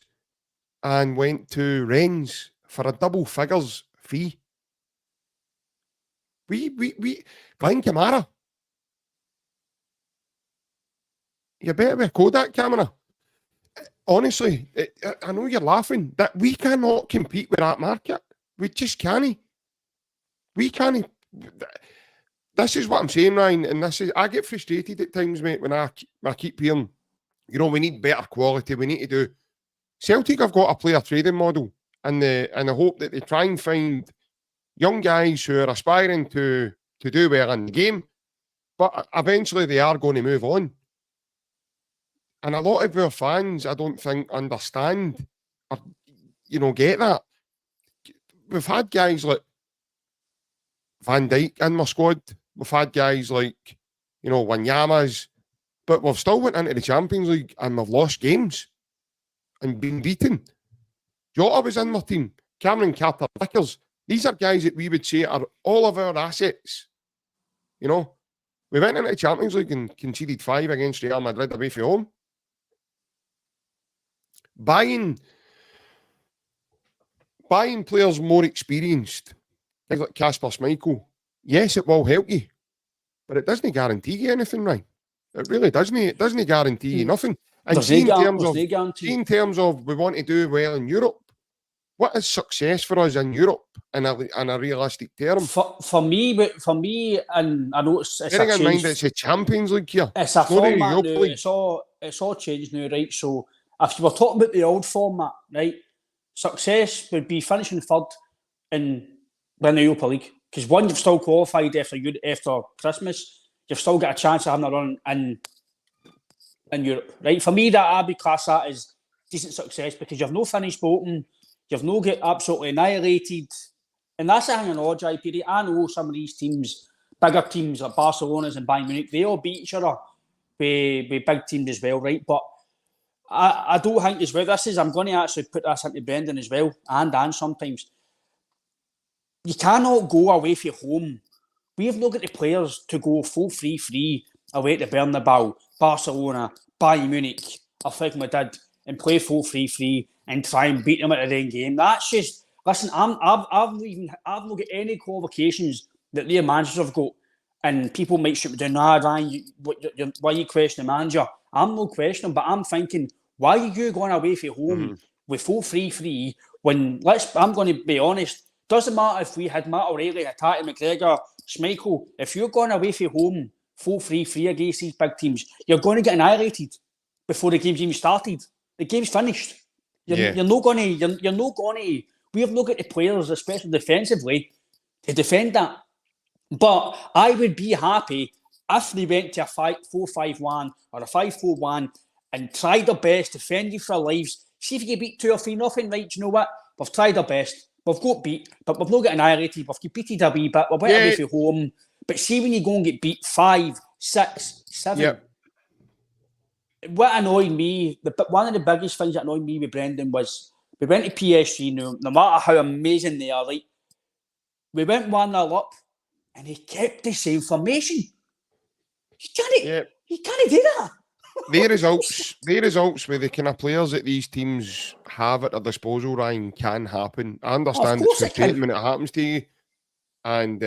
and went to Rennes for a double figures fee. Glenn Kamara. You better be a Kodak camera. Honestly, I know you're laughing. That we cannot compete with that market. We just can't. We can't. this is what I'm saying, Ryan, and I get frustrated at times, mate, when I keep hearing, we need better quality, we need to do. Celtic have got a player trading model, and I hope that they try and find young guys who are aspiring to do well in the game, but eventually they are going to move on. And a lot of our fans, I don't think, understand or, get that. We've had guys like Van Dijk in my squad. We've had guys like, Wanyama's, but we've still went into the Champions League and we've lost games and been beaten. Jota was in my team. Cameron Carter-Vickers. These are guys that we would say are all of our assets. We went into the Champions League and conceded 5 against Real Madrid away from home. Buying players more experienced, things like Kasper Schmeichel, yes, it will help you, but it doesn't guarantee you anything, right? It really doesn't. It doesn't guarantee you nothing. And see in terms of we want to do well in Europe, what is success for us in Europe in a realistic term? For me, and I know it's bearing in mind it's a Champions League here. It's a format now. It's all changed now, right? So if you were talking about the old format, right, success would be finishing third in the Europa League. Because one, you've still qualified after Christmas. You've still got a chance of having a run in Europe, right? For me, I'd be class that as decent success because you've no finished bottom, you've no get absolutely annihilated. And that's a hanging odd, JP. I know some of these teams, bigger teams like Barcelona's and Bayern Munich, they all beat each other with big teams as well, right? But I don't think as well, I'm going to actually put this into Brendan as well, and sometimes. You cannot go away from home. We have not got the players to go full free away to Bernabeu, Barcelona, Bayern Munich, Athletic Madrid, and play full free and try and beat them at the end game. That's just, listen, I've not got any qualifications that their managers have got. And people might shoot me down, Ryan, why are you questioning the manager? I'm not questioning, but I'm thinking, why are you going away from home with full free when, I'm going to be honest, doesn't matter if we had Matt O'Reilly, Hatate, McGregor, Schmeichel, if you're going away from home full free against these big teams, you're going to get annihilated before the game's even started. The game's finished. You're not going to, we have not got the players, especially defensively, to defend that. But I would be happy if they went to a 4-5-1 or a 5-4-1 and tried their best, defending for their lives. See if you can beat 2 or 3-0, right? You know what? We've tried our best. We've got beat, but we've not got annihilated. We've competed a wee bit. We went away from home. But see when you go and get beat 5, 6, 7. What annoyed me, one of the biggest things that annoyed me with Brendan was we went to PSG now, no matter how amazing they are, right? We went 1-0 up and he kept the same formation. He can't do that. Their results with the kind of players that these teams have at their disposal, Ryan, can happen. I understand it's frustrating when it happens to you. And,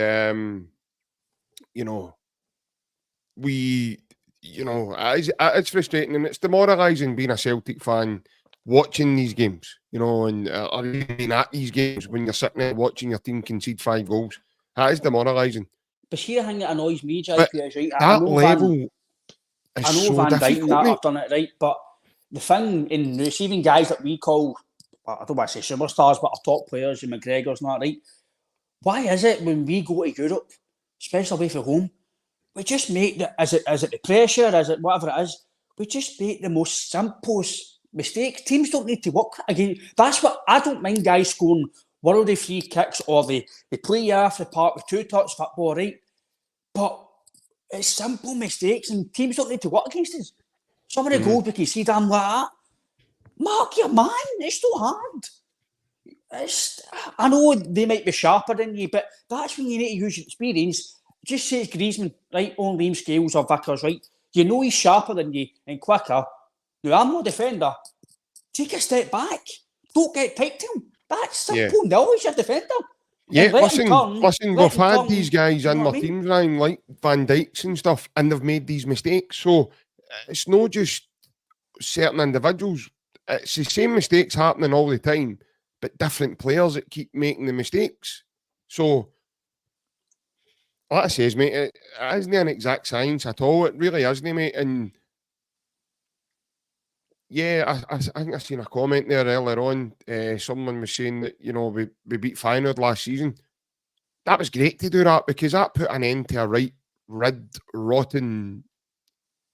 it's frustrating and it's demoralising being a Celtic fan watching these games, and or even at these games when you're sitting there watching your team concede 5 goals. That is demoralising. But see the thing that annoys me, JP, is right. I know Van Dijk and that have done it right, but the thing in receiving guys that we call, I don't want to say superstars, but our top players, your McGregor's and that, right? Why is it when we go to Europe, especially away from home, we just make is it the pressure, is it whatever it is, we just make the most simplest mistakes. Teams don't need to work again. That's what I don't mind guys scoring worldly free kicks or they play you off the park with 2-touch football, right? But it's simple mistakes and teams don't need to work against us. Some of the goals we can see damn like that. Mark your man, it's so hard. I know they might be sharper than you, but that's when you need to use your experience. Just say it's Griezmann, right, on Liam Scales or Vickers, right? You know he's sharper than you and quicker. Now, I'm no defender. Take a step back. Don't get tight to him. That's simple. No, he's your defender. Yeah, listen, we've had these guys in our teams, Ryan, like Van Dijks and stuff, and they've made these mistakes. So it's not just certain individuals. It's the same mistakes happening all the time, but different players that keep making the mistakes. So like I says, mate, it isn't an exact science at all. It really isn't, mate. And yeah, I think I seen a comment there earlier on. Someone was saying that, you know, we beat Feyenoord last season. That was great to do that, because that put an end to a right red, rotten,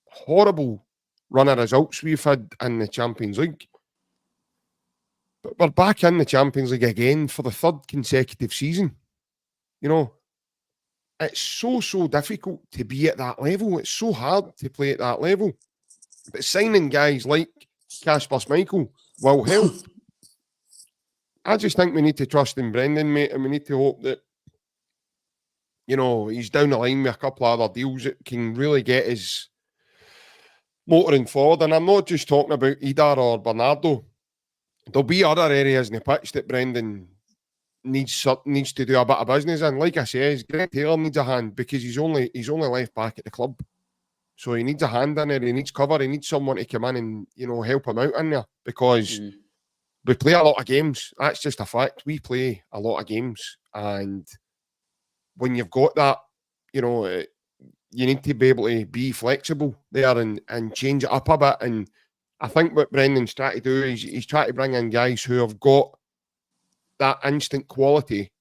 horrible run of results we've had in the Champions League. But we're back in the Champions League again for the third consecutive season. You know, it's so difficult to be at that level. It's so hard to play at that level. But signing guys like Kasper Schmeichel will help. I just think we need to trust in Brendan, mate, and we need to hope that, you know, he's down the line with a couple of other deals that can really get his motoring forward. And I'm not just talking about Idar or Bernardo. There'll be other areas in the pitch that Brendan needs to do a bit of business in. Like I say, Greg Taylor needs a hand, because he's only left back at the club. So he needs a hand in there, he needs cover, he needs someone to come in and, you know, help him out in there, because we play a lot of games. That's just a fact. We play a lot of games, and when you've got that, you know, you need to be able to be flexible there and change it up a bit. And I think what Brendan's trying to do is he's trying to bring in guys who have got that instant quality,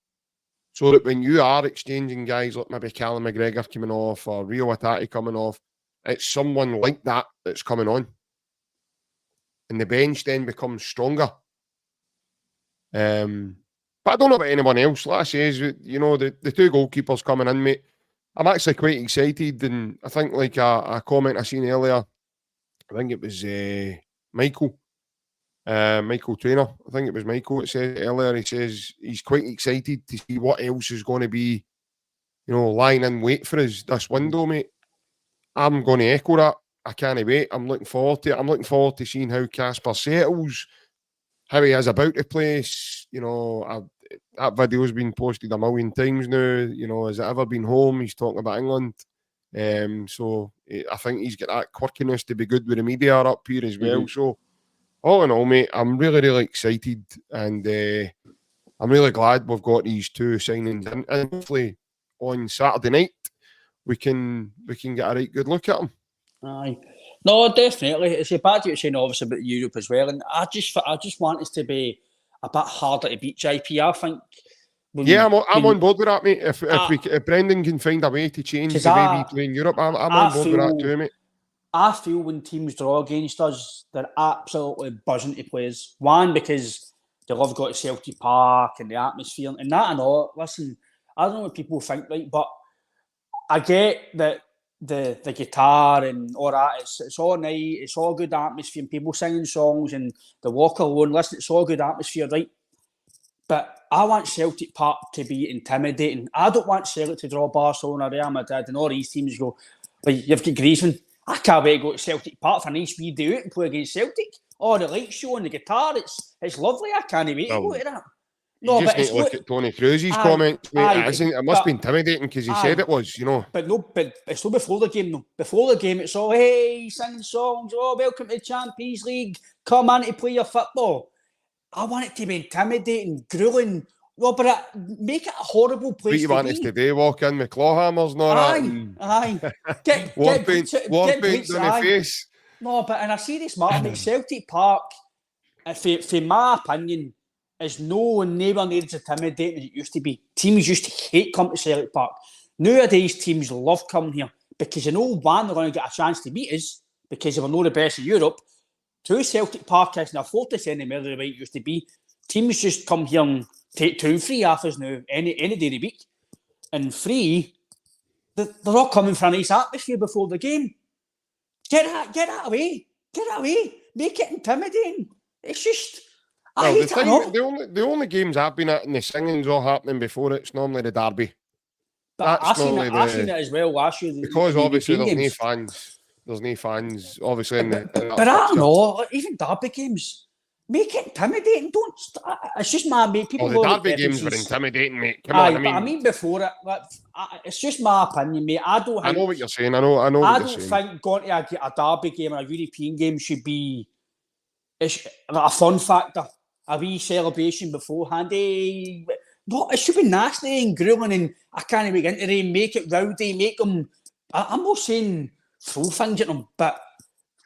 so that when you are exchanging guys like maybe Callum McGregor coming off or Rio Atati coming off, it's someone like that that's coming on. And the bench then becomes stronger. But I don't know about anyone else. Like I say, you know, the two goalkeepers coming in, mate, I'm actually quite excited. And I think, like a comment I seen earlier, I think it was Michael Trainer. I think it was Michael that said earlier. He says he's quite excited to see what else is going to be, you know, lying in wait for us this window, mate. I'm going to echo that. I can't wait. I'm looking forward to it. I'm looking forward to seeing how Kasper settles, how he is about the place. You know, that video's been posted a million times now. You know, has it ever been home? He's talking about England. So I think he's got that quirkiness to be good with the media up here as well. So all in all, mate, I'm really excited, and I'm really glad we've got these two signings in. And hopefully on Saturday night we can get a right good look at them. Aye. No, definitely. It's a bad you're saying obviously about Europe as well, and I just want us to be a bit harder to beat JP. I think. I'm on board with that, mate. If Brendan can find a way to change the way we play in Europe, I'm on board with that too, mate. I feel when teams draw against us, they're absolutely buzzing to play us. One, because they love going to Celtic Park and the atmosphere and that and all. Listen, I don't know what people think, right, but I get that the guitar and all that, it's all nice, it's all good atmosphere and people singing songs and the walk alone, listen, it's all good atmosphere, right? But I want Celtic Park to be intimidating. I don't want Celtic to draw Barcelona, Real Madrid and all these teams go, like, you've got Griezmann. I can't wait to go to Celtic Park for a nice wee do it and play against Celtic. Oh, the light show and the guitar, it's lovely. I can't wait to go to that. No, you just need to look at Tony Cruz's comments, mate. It must be intimidating because he said it was, you know. But it's not before the game, though. Before the game, it's all, hey, singing songs, oh, welcome to the Champions League, come on to play your football. I want it to be intimidating, grueling. Well, but make it a horrible place to be. What you want us to do, walk in with claw hammers and all that? Aye. Get paint on the face. No, but in a serious matter, mate, Celtic Park, for my opinion, is nowhere near as intimidating as it used to be. Teams used to hate coming to Celtic Park. Nowadays, teams love coming here because they know, one, they're going to get a chance to beat us because they were not the best in Europe. Two, Celtic Park isn't a fortress anymore the way it used to be. Teams just come here and take 2 free off us now any day of the week. And free, they're all coming for a nice atmosphere before the game. Get that away. Make it intimidating. It's just... The only games I've been at and the singing's all happening before it's normally the derby. But I've seen it as well last year. Because obviously there's no fans. There's no fans, obviously. But I don't know, even derby games, make it intimidating. It's just my mate. People. The derby games were intimidating, mate. Come on, I mean before it. It's just my opinion, mate. I know what you're saying. I know. I don't think going to a derby game or a European game should be a fun factor. A wee celebration beforehand. Hey, What? It should be nasty and grueling, and I can't make into them, make it rowdy, make them. I'm not saying throw things at them, but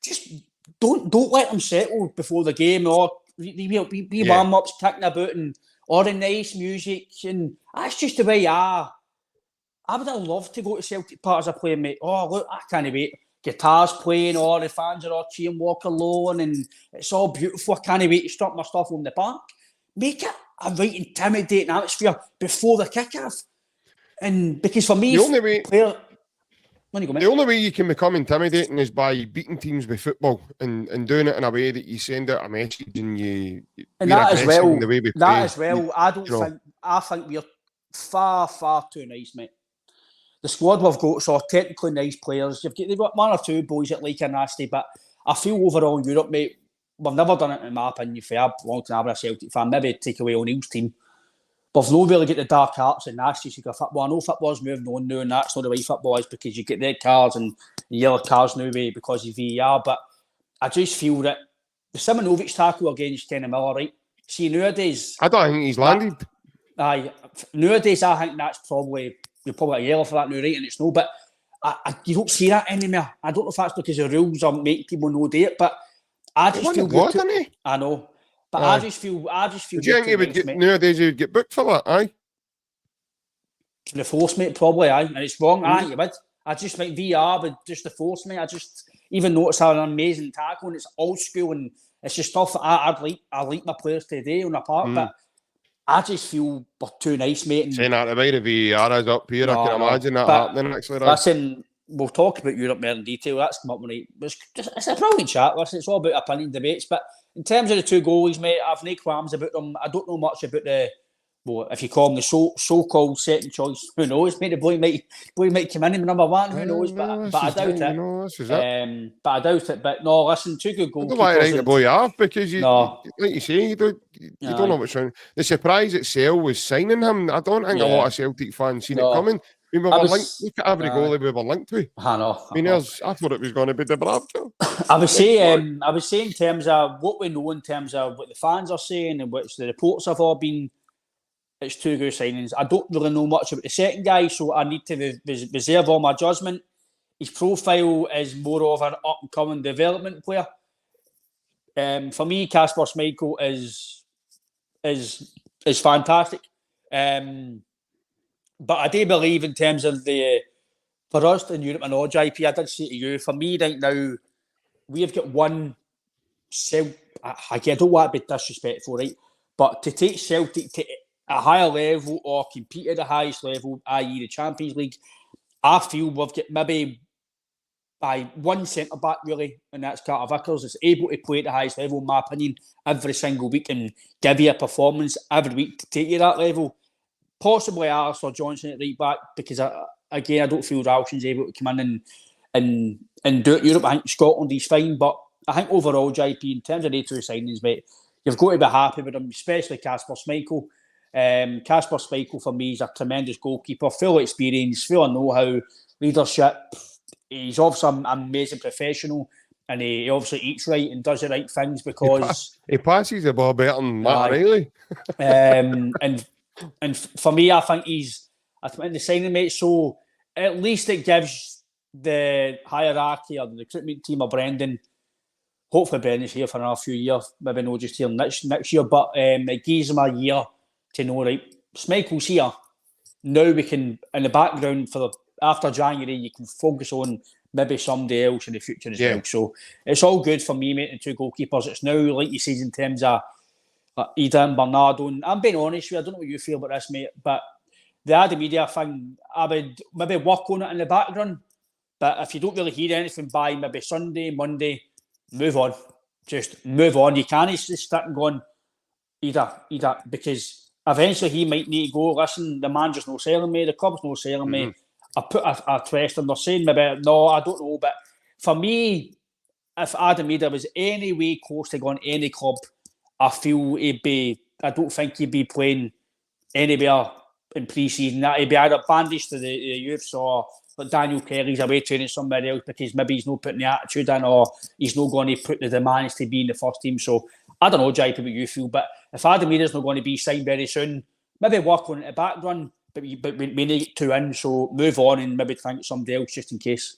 just don't let them settle before the game, or be warm-ups, kicking about, and or the nice music, and that's just the way I would have loved to go to Celtic Park as a player, mate. Oh, look, I can't wait. Guitars playing, or the fans are all cheering Walker Low, and it's all beautiful. I can't wait to stop my stuff on the park. Make it a right intimidating atmosphere before the kick-off. And because for me, the only way... The only way you can become intimidating is by beating teams with football and doing it in a way that you send out a message and you and that as well. The way we that play. As well. I think we're far too nice, mate. The squad we've got are technically nice players. They've got one or two boys that like a nasty, but I feel overall in Europe, mate, we've never done it in my opinion. For a long time, I've been a Celtic fan. Maybe take away O'Neill's team. But we've not really got the dark arts and nasties you got football. I know football's moving on now, and that's not the way football is, because you get red cards and yellow cards now because of VAR. But I just feel that the Simonovic tackle against Kenny Miller, right? See, nowadays... I don't think he's landed. Nowadays, I think that's you're probably a yellow for that now, right? And it's no, but you don't see that anymore. I don't know if that's because the rules are making people no do it, but I just feel good. I know. But I just feel. Do you think he would get nowadays? He would get booked for that? Aye. The force, mate, probably. Aye, and it's wrong. Aye, you would. I just think VR, but just the force, mate. I just even notice how an amazing tackle, and it's old school, and it's just stuff that I like my players today on the park, but I just feel we're too nice, mate. And, saying that the way the VAR is up here, I can imagine that happening. Actually, right? Listen, we'll talk about Europe more in detail. That's come up with it. It's a brilliant chat. Listen, it's all about opinion debates, but. In terms of the two goalies, mate, I've no qualms about them. I don't know much about if you call them the so-called second choice, who knows? Maybe the boy might come in and number one, who knows? But I doubt it. But I doubt it. But no, listen, two good goalkeepers. I don't want to write the boy off because like you say, you don't know what's wrong. The surprise itself was signing him. I don't think a lot of Celtic fans seen it coming. I mean, look at every goalie we were linked to. I know. I mean, I thought it was going to be the Bravjo. I would say in terms of what we know, in terms of what the fans are saying and which the reports have all been, it's two good signings. I don't really know much about the second guy, so I need to reserve all my judgment. His profile is more of an up-and-coming development player. For me, Kasper Schmeichel is fantastic. But I do believe in terms of for us in Europe and all, JP, I did say to you, for me right now, we have got one I don't want to be disrespectful, right? But to take Celtic to a higher level or compete at the highest level, i.e. the Champions League, I feel we've got maybe by one centre-back, really, and that's Carter Vickers, is able to play at the highest level, in my opinion, every single week and give you a performance every week to take you to that level. Possibly Alistair Johnson at right back, because I don't feel Ralston's able to come in and do it. Europe, I think Scotland is fine, but I think overall, JP, in terms of the two signings, mate, you've got to be happy with them, especially Kasper Schmeichel. Kasper Schmeichel for me is a tremendous goalkeeper, full experience, full of know-how, leadership. He's obviously an amazing professional, and he obviously eats right and does the right things because he passes the ball better than Matt Riley. And for me, I think the signing, mate, so at least it gives the hierarchy or the recruitment team of Brendan, hopefully Brendan's here for another few years, maybe not just here next year, but it gives them a year to know, right, Schmeichel's here, now we can, in the background after January, you can focus on maybe somebody else in the future as well. So it's all good for me, mate, and two goalkeepers. It's now, like you said, in terms of Ida and Bernardo, and I'm being honest with you, I don't know what you feel about this, mate, but the ad media thing, I would maybe work on it in the background, but if you don't really hear anything by maybe Sunday, Monday, move on. Just move on. You can't just start and going, Ida, because eventually he might need to go, listen, the manager's not selling me, the club's not selling me, I put a trust in, they're saying maybe, no, I don't know, but for me, if Adam Ida was any way close to going any club, I feel I don't think he'd be playing anywhere in pre-season. He'd be either bandaged to the youths or like Daniel Kelly's away training somewhere else because maybe he's not putting the attitude in or he's not going to put the demands to be in the first team. So I don't know, JP, what you feel, but if Adam Ida's not going to be signed very soon, maybe work on it at back run, but we need to get 2 in, so move on and maybe think somebody else just in case.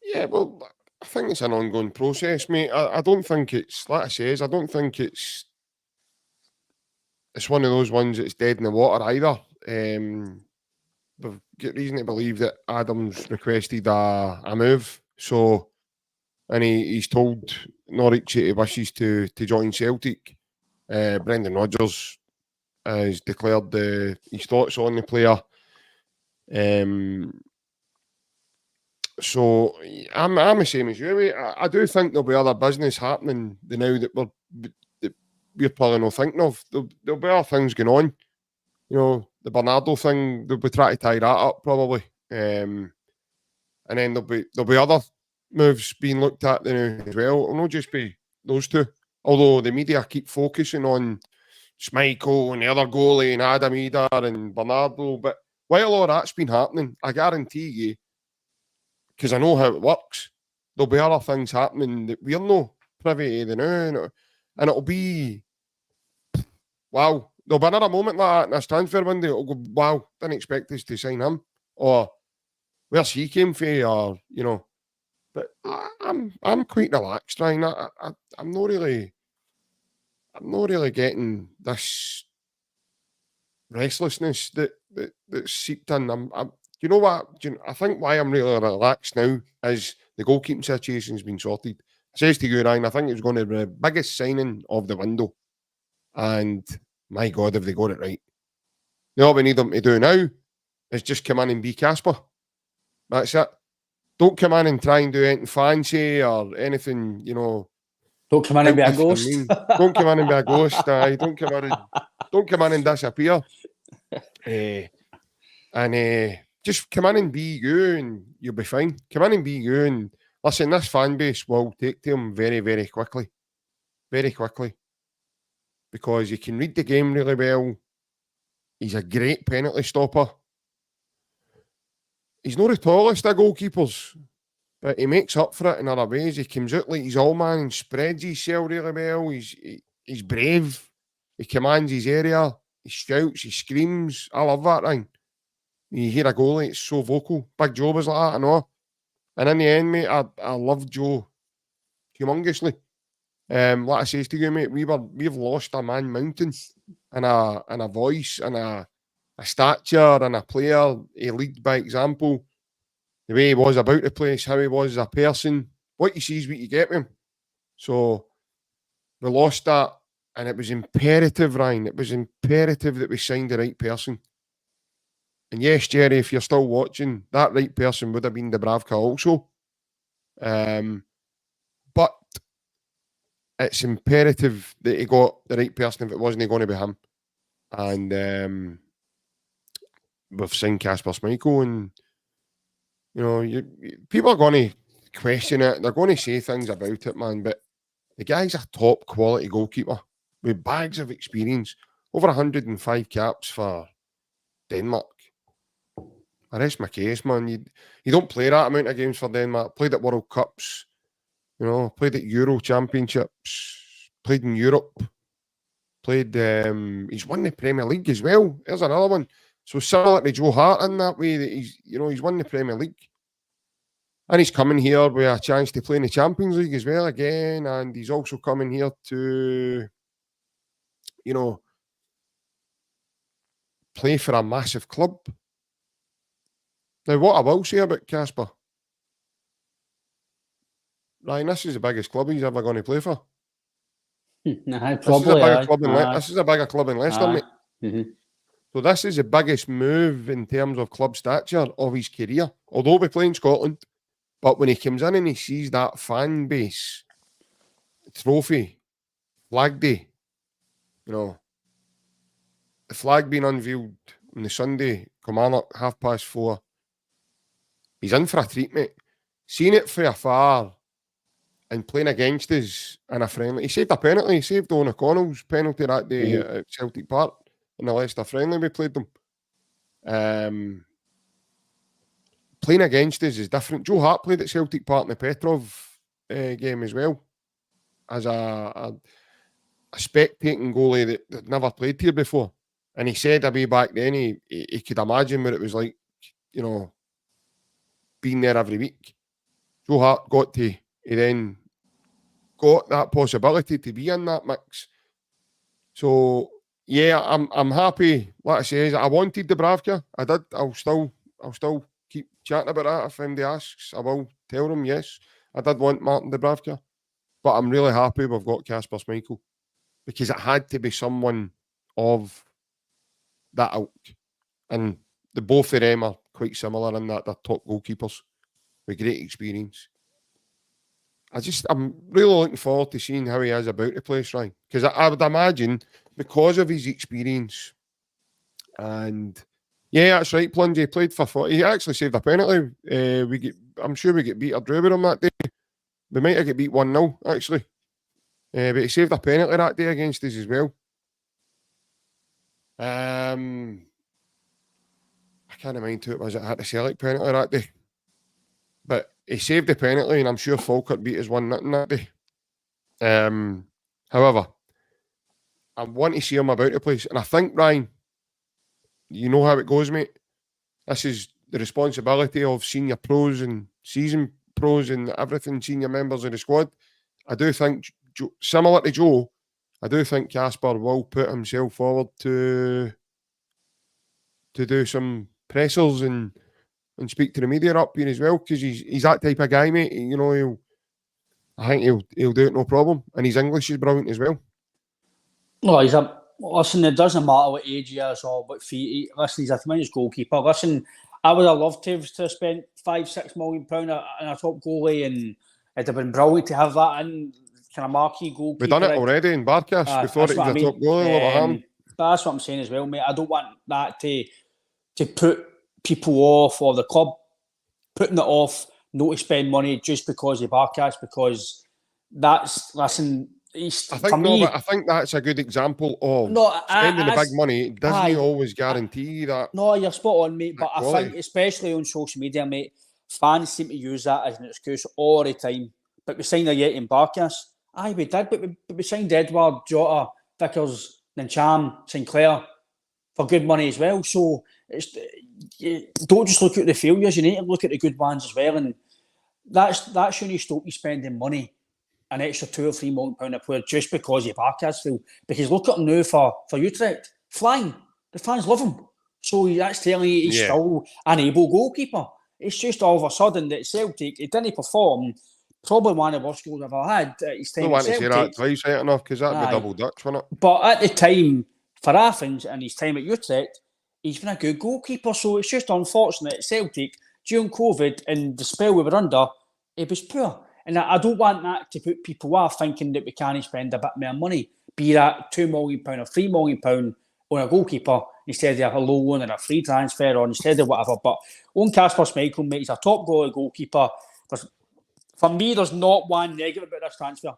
Yeah, well, I think it's an ongoing process, mate. I don't think it's, like I says, I don't think it's one of those ones that's dead in the water either. We've got reason to believe that Adams requested a move, so, and he's told Norwich he wishes to join Celtic. Brendan Rodgers has declared his thoughts on the player. So I'm the same as you, mate. I do think there'll be other business happening now that we're probably not thinking of. There'll be other things going on. You know, the Bernardo thing, they'll be trying to tie that up probably. And then there'll be other moves being looked at now as well. It'll not just be those two. Although the media keep focusing on Schmeichel and the other goalie and Adam Eder and Bernardo. But while all that's been happening, I guarantee you, because I know how it works, there'll be other things happening that we're not privy to now. And it'll be, wow, there'll be another moment like that in this transfer window. It'll go, wow, didn't expect us to sign him. Or where's he came from, or, you know. But I'm quite relaxed, Ryan. I'm not really getting this restlessness that's seeped in. You know what? I think why I'm really relaxed now is the goalkeeping situation's been sorted. I says to you, Ryan, I think it's going to be the biggest signing of the window. And my God, have they got it right. All we need them to do now is just come in and be Kasper. That's it. Don't come in and try and do anything fancy or anything, you know. Don't come in and be a ghost. Don't come in and be a ghost. Don't come in and disappear. Just come in and be you and you'll be fine. Come in and be you, and listen, this fan base will take to him very, very quickly. Very quickly. Because he can read the game really well. He's a great penalty stopper. He's not the tallest of goalkeepers, but he makes up for it in other ways. He comes out like he's all man and spreads himself really well. He's brave. He commands his area. He shouts. He screams. I love that, Ryan. You hear a goalie, it's so vocal. Big Joe was like that, I know. And in the end, mate, I loved Joe humongously. Like I says to you, mate, we've lost a man mountain and a voice and a stature and a player. He lead by example. The way he was about the place, how he was as a person. What you see is what you get with him. So we lost that, and it was imperative, Ryan. It was imperative that we signed the right person. And yes, Jerry, if you're still watching, that right person would have been Dubravka also. But it's imperative that he got the right person if it wasn't going to be him. And we've signed Kasper Schmeichel, and you know, people are going to question it. They're going to say things about it, man. But the guy's a top quality goalkeeper with bags of experience. Over 105 caps for Denmark. I rest my case, man. You don't play that amount of games for Denmark. Played at World Cups, you know, played at Euro Championships, played in Europe, played, he's won the Premier League as well. There's another one. So similar to Joe Hart in that way, that he's won the Premier League. And he's coming here with a chance to play in the Champions League as well again. And he's also coming here to, you know, play for a massive club. Now, what I will say about Kasper, Ryan, this is the biggest club he's ever going to play for. Probably. This is a bigger club in Leicester, mate. Mm-hmm. So this is the biggest move in terms of club stature of his career. Although we play in Scotland, but when he comes in and he sees that fan base, trophy, flag day, you know, the flag being unveiled on the Sunday, Kilmarnock, 4:30. He's in for a treat, mate. Seeing it from afar and playing against us in a friendly. He saved a penalty. He saved Owen O'Connell's penalty that day at Celtic Park in the Leicester friendly we played them. Playing against us is different. Joe Hart played at Celtic Park in the Petrov game as well as a spectating goalie that never played here before. And he said way back then he could imagine what it was like, being there every week. Joe Hart he then got that possibility to be in that mix. So yeah, I'm happy. Like I say, I wanted Dubravka. I did. I'll still keep chatting about that if anybody asks. I will tell them yes. I did want Martin Dubravka, but I'm really happy we've got Kasper Schmeichel because it had to be someone of that ilk, and the both of them are quite similar in that they're top goalkeepers with great experience. I'm really looking forward to seeing how he is about the place, right? Because I would imagine because of his experience, and yeah, that's right, Plunge, he played for 40. He actually saved a penalty. I'm sure we get beat or drew with him that day. We might have get beat 1-0, actually. But he saved a penalty that day against us as well. I can't mind who it was that had the Celtic penalty that day. But he saved the penalty, and I'm sure Falkirk beat us 1-0 that day. However, I want to see him about the place. And I think, Ryan, you know how it goes, mate. This is the responsibility of senior pros and season pros and everything, senior members of the squad. I do think, similar to Joe, I do think Kasper will put himself forward to do some pressers and speak to the media up here as well, because he's that type of guy, mate. I think he'll do it no problem, and his English is brilliant as well. No, listen, it doesn't matter what age he is or what feet. Listen, he's a tremendous goalkeeper. Listen, I would have loved to have spent £5-6 million on a top goalie, and it'd have been brilliant to have that in kind of marquee goalkeeper. We've done it already in Barkas. We thought it was a top goalie. But that's what I'm saying as well, mate. I don't want that to put people off, or the club putting it off, not to spend money just because of Barkas, because that's, listen, I think that's a good example of spending the big money. It doesn't always guarantee that. No, you're spot on, mate. But quality. I think, especially on social media, mate, fans seem to use that as an excuse all the time. But we signed a Yeti in Barkas. Aye, we did, but we signed Edward, Jota, Vickers, Nancham, Sinclair for good money as well. So you don't just look at the failures, you need to look at the good ones as well. And that shouldn't stop you spending money, an extra £2 or £3 million a player, just because you Barkas feel. Because look at him now for Utrecht, flying. The fans love him. So that's telling you he's still an able goalkeeper. It's just all of a sudden that Celtic, he didn't perform. Probably one of the worst goals I've ever had at his time at Celtic. I don't want to say that twice, enough, because that'd be double Dutch, wouldn't it? But at the time, for Athens and his time at Utrecht, he's been a good goalkeeper. So it's just unfortunate at Celtic, during COVID and the spell we were under, it was poor. And I don't want that to put people off thinking that we can't spend a bit more money, be that £2 million or £3 million on a goalkeeper instead of a low loan and a free transfer, or instead of whatever. But on Kasper Schmeichel, mate, he's a top goalkeeper. For me, there's not one negative about this transfer.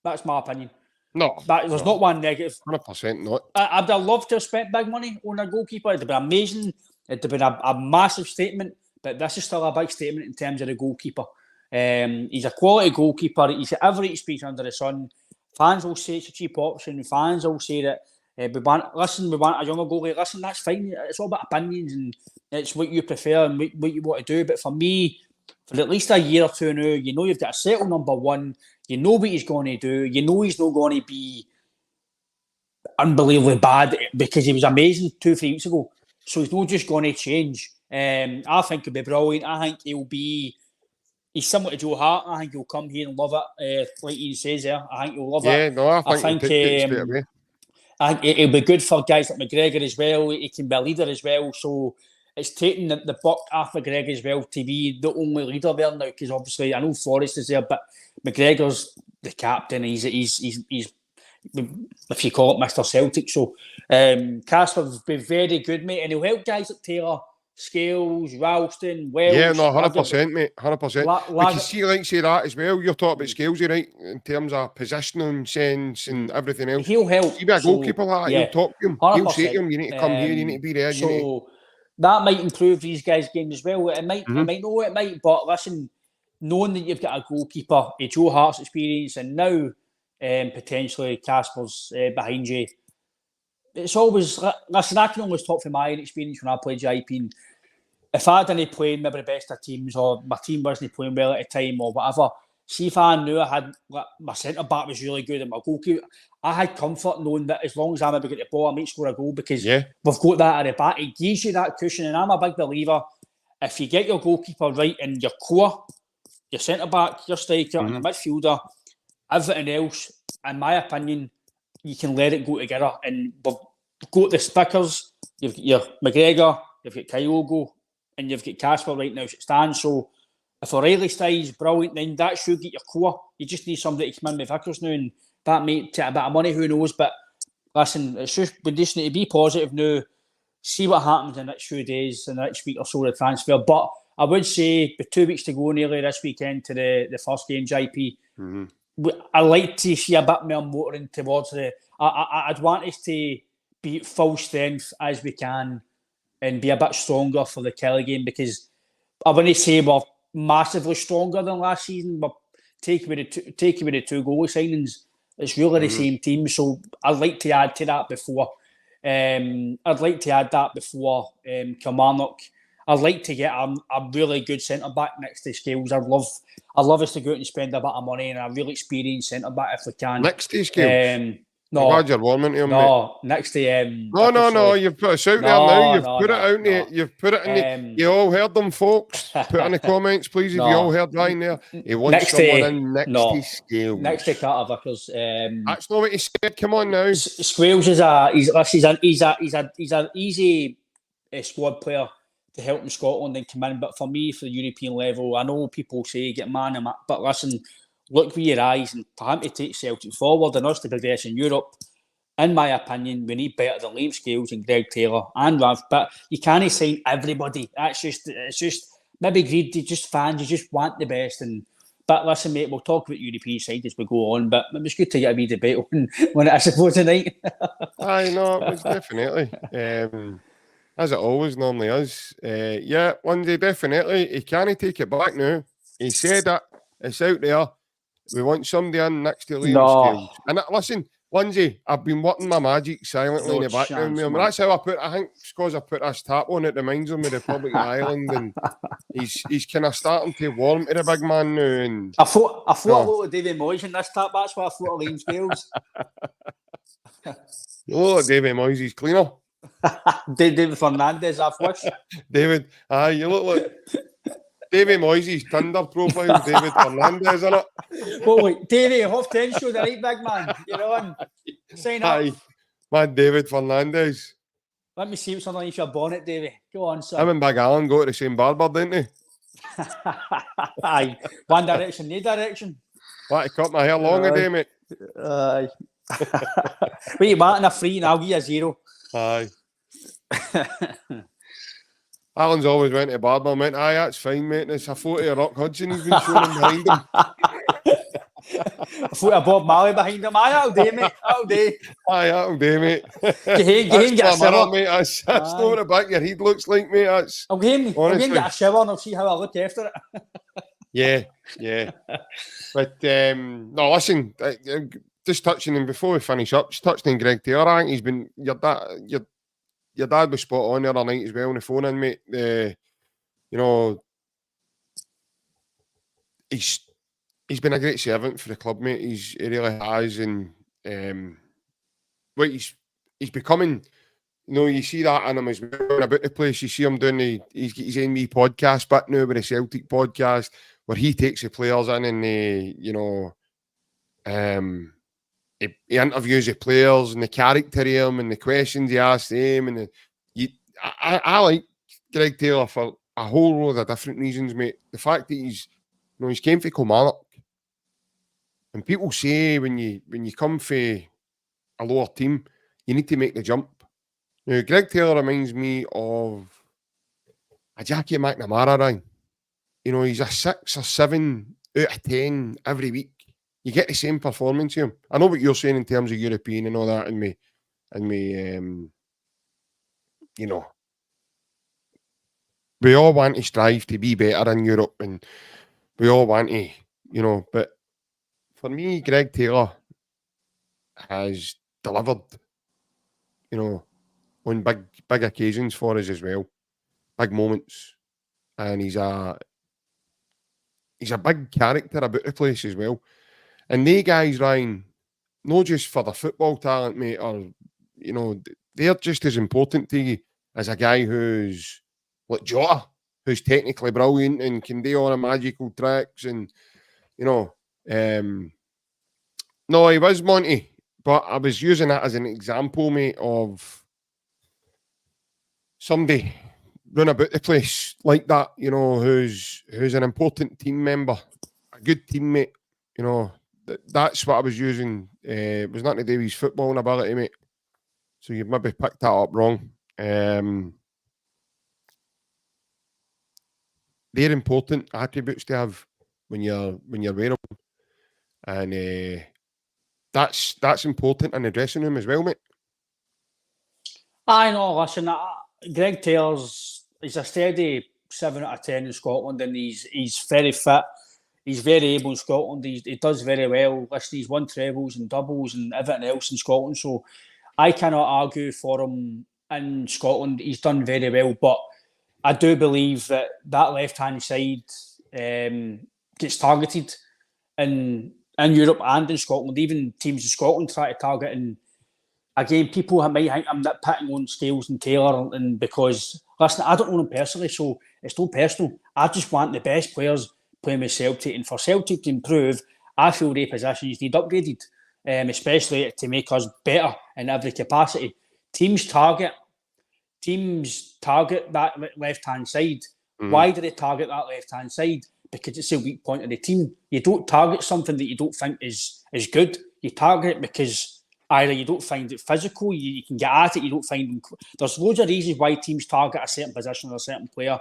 That's my opinion. There's not one negative. 100% not. I'd have loved to have spent big money on a goalkeeper. It'd have been amazing. It'd have been a massive statement. But this is still a big statement in terms of the goalkeeper. He's a quality goalkeeper. He's got every experience under the sun. Fans will say it's a cheap option. Fans will say that we want a younger goalie. Listen, that's fine. It's all about opinions, and it's what you prefer and what you want to do. But for me, for at least a year or two now, you know you've got to settle number one. You know what he's going to do. You know he's not going to be unbelievably bad, because he was amazing 2-3 weeks ago. So he's not just going to change. I think he'll be brilliant. I think he's similar to Joe Hart. I think he'll come here and love it, like he says there. I think he'll love it. Yeah, no, I think I think it'll be good for guys like McGregor as well. He can be a leader as well. So it's taking the buck off McGregor as well to be the only leader there now, because obviously I know Forrest is there, but McGregor's the captain. He's if you call it Mr. Celtic. So Kasper's been very good, mate, and he'll help guys like Taylor, Scales, Ralston, Welsh. Yeah, no, 100%, mate, 100%. We can see, like, say that as well. You're talking about Scalesy, right, in terms of positioning sense and everything else. He'll help. He'll be a goalkeeper, he'll talk to him. 100%. He'll say to him, you need to come here, you need to be there. So that might improve these guys' games as well. It might, it might, but listen, knowing that you've got a goalkeeper, a Joe Hart's experience, and now potentially Kasper's behind you, it's always, listen, I can always talk from my own experience when I played GIP. And if I didn't play maybe the best of teams, or my team wasn't playing well at the time, or whatever, see if I knew I had, like, my centre back was really good and my goalkeeper, I had comfort knowing that as long as I maybe get the ball, I might score a goal because we've got that at the back. It gives you that cushion, and I'm a big believer. If you get your goalkeeper right in your core, your centre back, your striker, and your midfielder, everything else, in my opinion, you can let it go together. And we've got the stickers. You've got your McGregor, you've got Kyogo, and you've got Kasper right now as it stands. So if O'Reilly stays brilliant, then that should get your core. You just need somebody to come in with Vickers now, and that may take a bit of money, who knows. But listen, it's just, we just need to be positive now, see what happens in the next few days, in the next week or so, the transfer. But I would say, with 2 weeks to go nearly this weekend to the first game, JP, I like to see a bit more motoring towards the... I'd want us to be at full strength as we can and be a bit stronger for the Kelly game, because I wouldn't say we're massively stronger than last season, but taking with the two goalie signings, it's really the same team. So I'd like to add to that before. Kilmarnock. I'd like to get a really good centre back next to Scales. I'd love us to go out and spend a bit of money on a really experienced centre back if we can. Next to Scales. No, I'm glad you're warming to him, no, mate. Next to No, you've put us out there now. You've put it out there. You've put it in the... You all heard them, folks. Put in the comments, please, if you all heard Ryan there. He wants someone next to Scales. Next to Carter Vickers. That's not what he said. Come on now. Scales is an easy squad player to help in Scotland and come in. But for me, for the European level, I know people say get man, but listen, look with your eyes, and for him to take Celtic forward and us to progress in Europe, in my opinion, we need better than Liam Scales and Greg Taylor and Rav. But you can't sign everybody. It's just maybe greedy, just fans. You just want the best. But listen, mate, we'll talk about European side as we go on. But it was good to get a wee debate when I suppose tonight. I know, it was definitely. As it always normally is. Lindsay, definitely. He can't take it back now. He said it. It's out there. We want somebody in next to Liam Scales. And listen, Lindsay, I've been working my magic silently in the background. That's how I think it's because I put this tap on, it reminds him of the Republic of Ireland, and he's kind of starting to warm to the big man now. And I thought a lot of David Moyes in this tap. That's why I thought of Liam Scales. Oh, David Moyes, he's cleaner. David Fernandez, I've watched. David, you look like David Moyes' Tinder profile, David Fernandez, isn't it? Well, wait, Davey, half 10 show, the right big man. You're on. Sign up. Aye, man, David Fernandez. Let me see what's underneath your bonnet, Davey. Go on, sir. Him and Big Alan go to the same barber, didn't they? Aye. One direction, no direction. What, I cut my hair long a day, mate? Aye. Wait, you wanting a free and I'll give you a 0. Aye. Alan's always went to barber, mate. Aye, that's fine, mate. It's a photo of Rock Hudson he's been showing behind him. A photo of Bob Marley behind him. Aye, that'll do, mate. That'll do. Aye, that'll do, mate. Get a shower. Mate. That's not what the back of your head looks like, mate. That's... I'll get a shower and I'll see how I look after it. Yeah. But, no, listen, just touching him before we finish up, just touching on Greg Taylor. I think he's been... Your dad was spot on the other night as well on the phone, in, mate. He's been a great servant for the club, mate. He really has, and he's becoming. You see that in him as well about the place. You see him doing he's got his own wee podcast, but now with the Celtic podcast, where he takes the players in and he interviews the players and the character of them and the questions he asks them. And I like Greg Taylor for a whole load of different reasons, mate. The fact that he's came from Kilmarnock, and people say when you come from a lower team, you need to make the jump. Now, Greg Taylor reminds me of a Jackie McNamara, Ryan. He's a 6 or 7 out of 10 every week. You get the same performance here. I know what you're saying in terms of European and all that, and me, we all want to strive to be better in Europe, and we all want to, but for me, Greg Taylor has delivered. you know, on big occasions for us as well, big moments, and he's a big character about the place as well. And they guys, Ryan, not just for the football talent, mate, or you know, they're just as important to you as a guy who's like Jota, who's technically brilliant and can do all the magical tricks, and you know, no, he was Monty, but I was using that as an example, mate, of somebody run about the place like that, you know, who's an important team member, a good teammate, you know. That's what I was using. It was nothing to do with his footballing ability, mate. So you've maybe picked that up wrong. They're important attributes to have when you're wearing them, and that's important in the dressing room as well, mate. I know. Listen, Greg Taylor's he's a steady 7 out of 10 in Scotland, and he's very fit. He's very able in Scotland. He does very well. Listen, he's won trebles and doubles and everything else in Scotland. So I cannot argue for him in Scotland. He's done very well. But I do believe that left-hand side gets targeted in Europe and in Scotland. Even teams in Scotland try to target. And again, people might think I'm nitpicking on Scales and Taylor, and because, listen, I don't know them personally, so it's not personal. I just want the best players playing with Celtic, and for Celtic to improve, I feel their positions need upgraded, especially to make us better in every capacity. Teams target that left-hand side. Why do they target that left-hand side? Because it's a weak point of the team. You don't target something that you don't think is good. You target it because either you don't find it physical, you can get at it, you don't find them. There's loads of reasons why teams target a certain position or a certain player.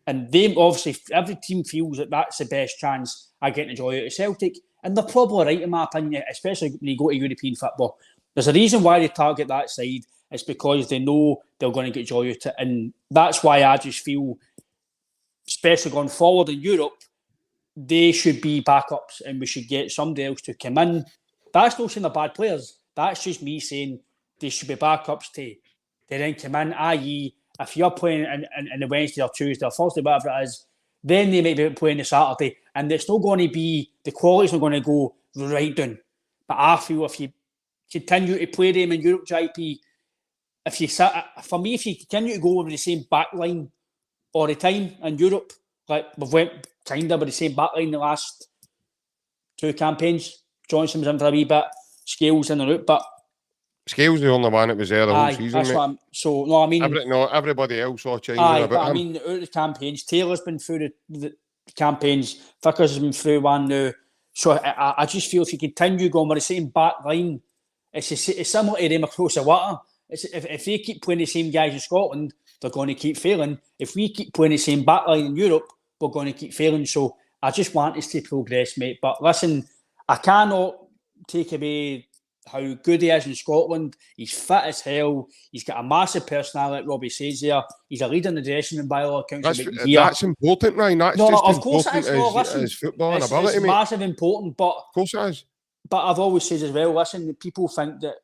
And they obviously, every team feels that that's the best chance of getting a joy out of Celtic. And they're probably right, in my opinion, especially when you go to European football. There's a reason why they target that side. It's because they know they're going to get joy out of it. And that's why I just feel, especially going forward in Europe, they should be backups and we should get somebody else to come in. That's not saying they're bad players. That's just me saying they should be backups to then come in, i.e., if you're playing in the Wednesday or Tuesday or Thursday, whatever it is, then they may be playing the Saturday, and it's not going to be, the quality's not going to go right down. But I feel if you continue to play them in Europe, JP, if you continue to go with the same back line all the time in Europe, like we've went kind of with the same back line the last 2 campaigns, Johnson was in for a wee bit, Scales in and out, but Scales the only one that was there the whole season, mate. Everybody else saw changing about him. I mean, out of the campaigns, Taylor's been through the campaigns, Vickers has been through one now. So I just feel if you continue going with the same back line, it's similar to them across the water. If they keep playing the same guys in Scotland, they're going to keep failing. If we keep playing the same back line in Europe, we're going to keep failing. So I just want us to progress, mate. But listen, I cannot take away how good he is in Scotland. He's fit as hell. He's got a massive personality, like Robbie says there. He's a leader in the dressing room by all accounts. That's important, Ryan. That's just of course important as football and ability, it's mate. Massive important, but of course it is. But I've always said as well, listen, people think that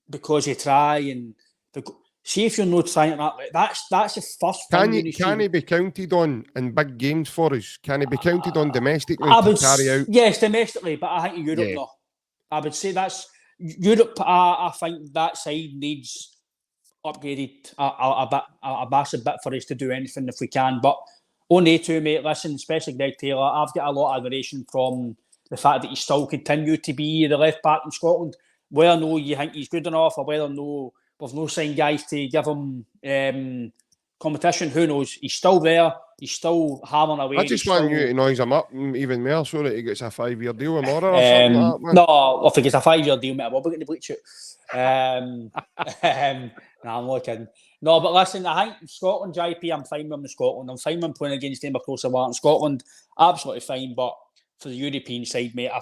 because you try and see if you're not trying that's the first thing. Can he be counted on in big games for us? Can he be counted on domestically to carry out? Yes, domestically, but I think in Europe, no. I would say that's Europe. I think that side needs upgraded a massive bit for us to do anything if we can. But on A2, mate, listen, especially Greg Taylor, I've got a lot of admiration from the fact that he still continued to be the left back in Scotland. Whether or no you think he's good enough, or whether or no we've no signed guys to give him competition, who knows? He's still there. He's still hammering away. I just want you to noise him up even more so that he gets a 5-year deal with Mora or something like that, man. No, if he gets a 5-year deal, mate, I will be getting the bleach out. I'm not kidding. No, but listen, I think Scotland, JP, I'm fine with him in Scotland. I'm fine with him playing against them across the water in Scotland. Absolutely fine, but for the European side, mate, I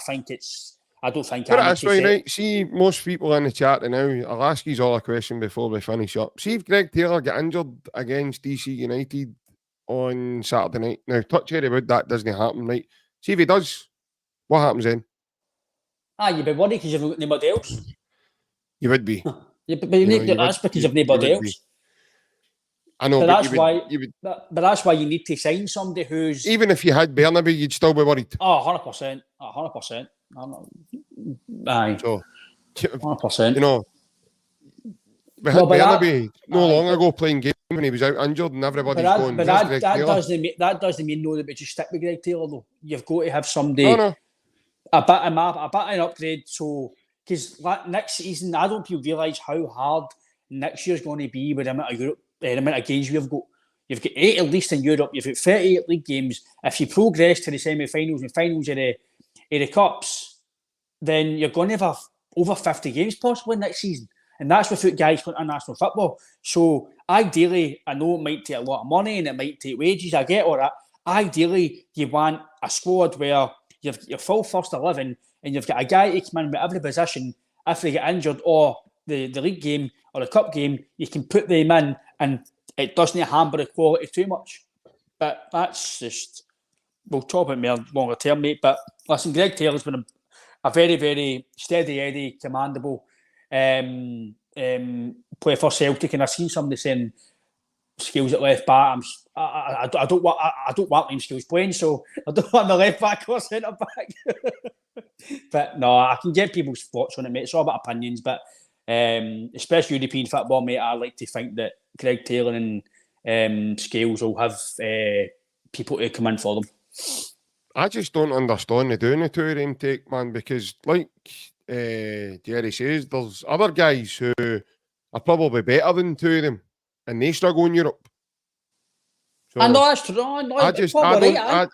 don't think... But that's right. See, most people in the chat now, I'll ask you all a question before we finish up. See if Greg Taylor get injured against DC United on Saturday night. Now, touch wood, that doesn't happen, right? See if he does, what happens then? You'd be worried because you've got nobody else. You would be. Yeah, but you need, that's because of nobody else. I know, but that's why you need to sign somebody who's... Even if you had Bernabei, you'd still be worried. Oh, 100%. 100%. Aye. So, 100%. You know, we had Bernabei no long ago playing games when he was out injured and everybody's going, but that doesn't mean no that we just stick with Greg Taylor though. You've got to have somebody a bit of an upgrade. So because next season, I don't think you realise how hard next year's going to be with the amount of Europe, the amount of games we've got. You've got 8 at least in Europe. You've got 38 league games. If you progress to the semi-finals and finals of the cups, then you're going to have over 50 games possibly next season. And that's without guys going to international football. So ideally, I know it might take a lot of money and it might take wages. I get all that. Ideally, you want a squad where you've your full first 11 and you've got a guy who can come in with every position. If they get injured or the league game or the cup game, you can put them in and it doesn't hamper the quality too much. But that's just... We'll talk about more longer term, mate. But listen, Greg Taylor's been a very, very steady Eddie, commandable play for Celtic, and I've seen somebody saying skills at left back. I don't want them skills playing, so I don't want the left back or centre back. But no, I can get people's thoughts on it, mate. It's all about opinions, but especially European football, mate. I like to think that Greg Taylor and Scales will have people to come in for them. I just don't understand the doing the two of them take, man, because like Jerry says, there's other guys who are probably better than two of them and they struggle in Europe. So I know that's true.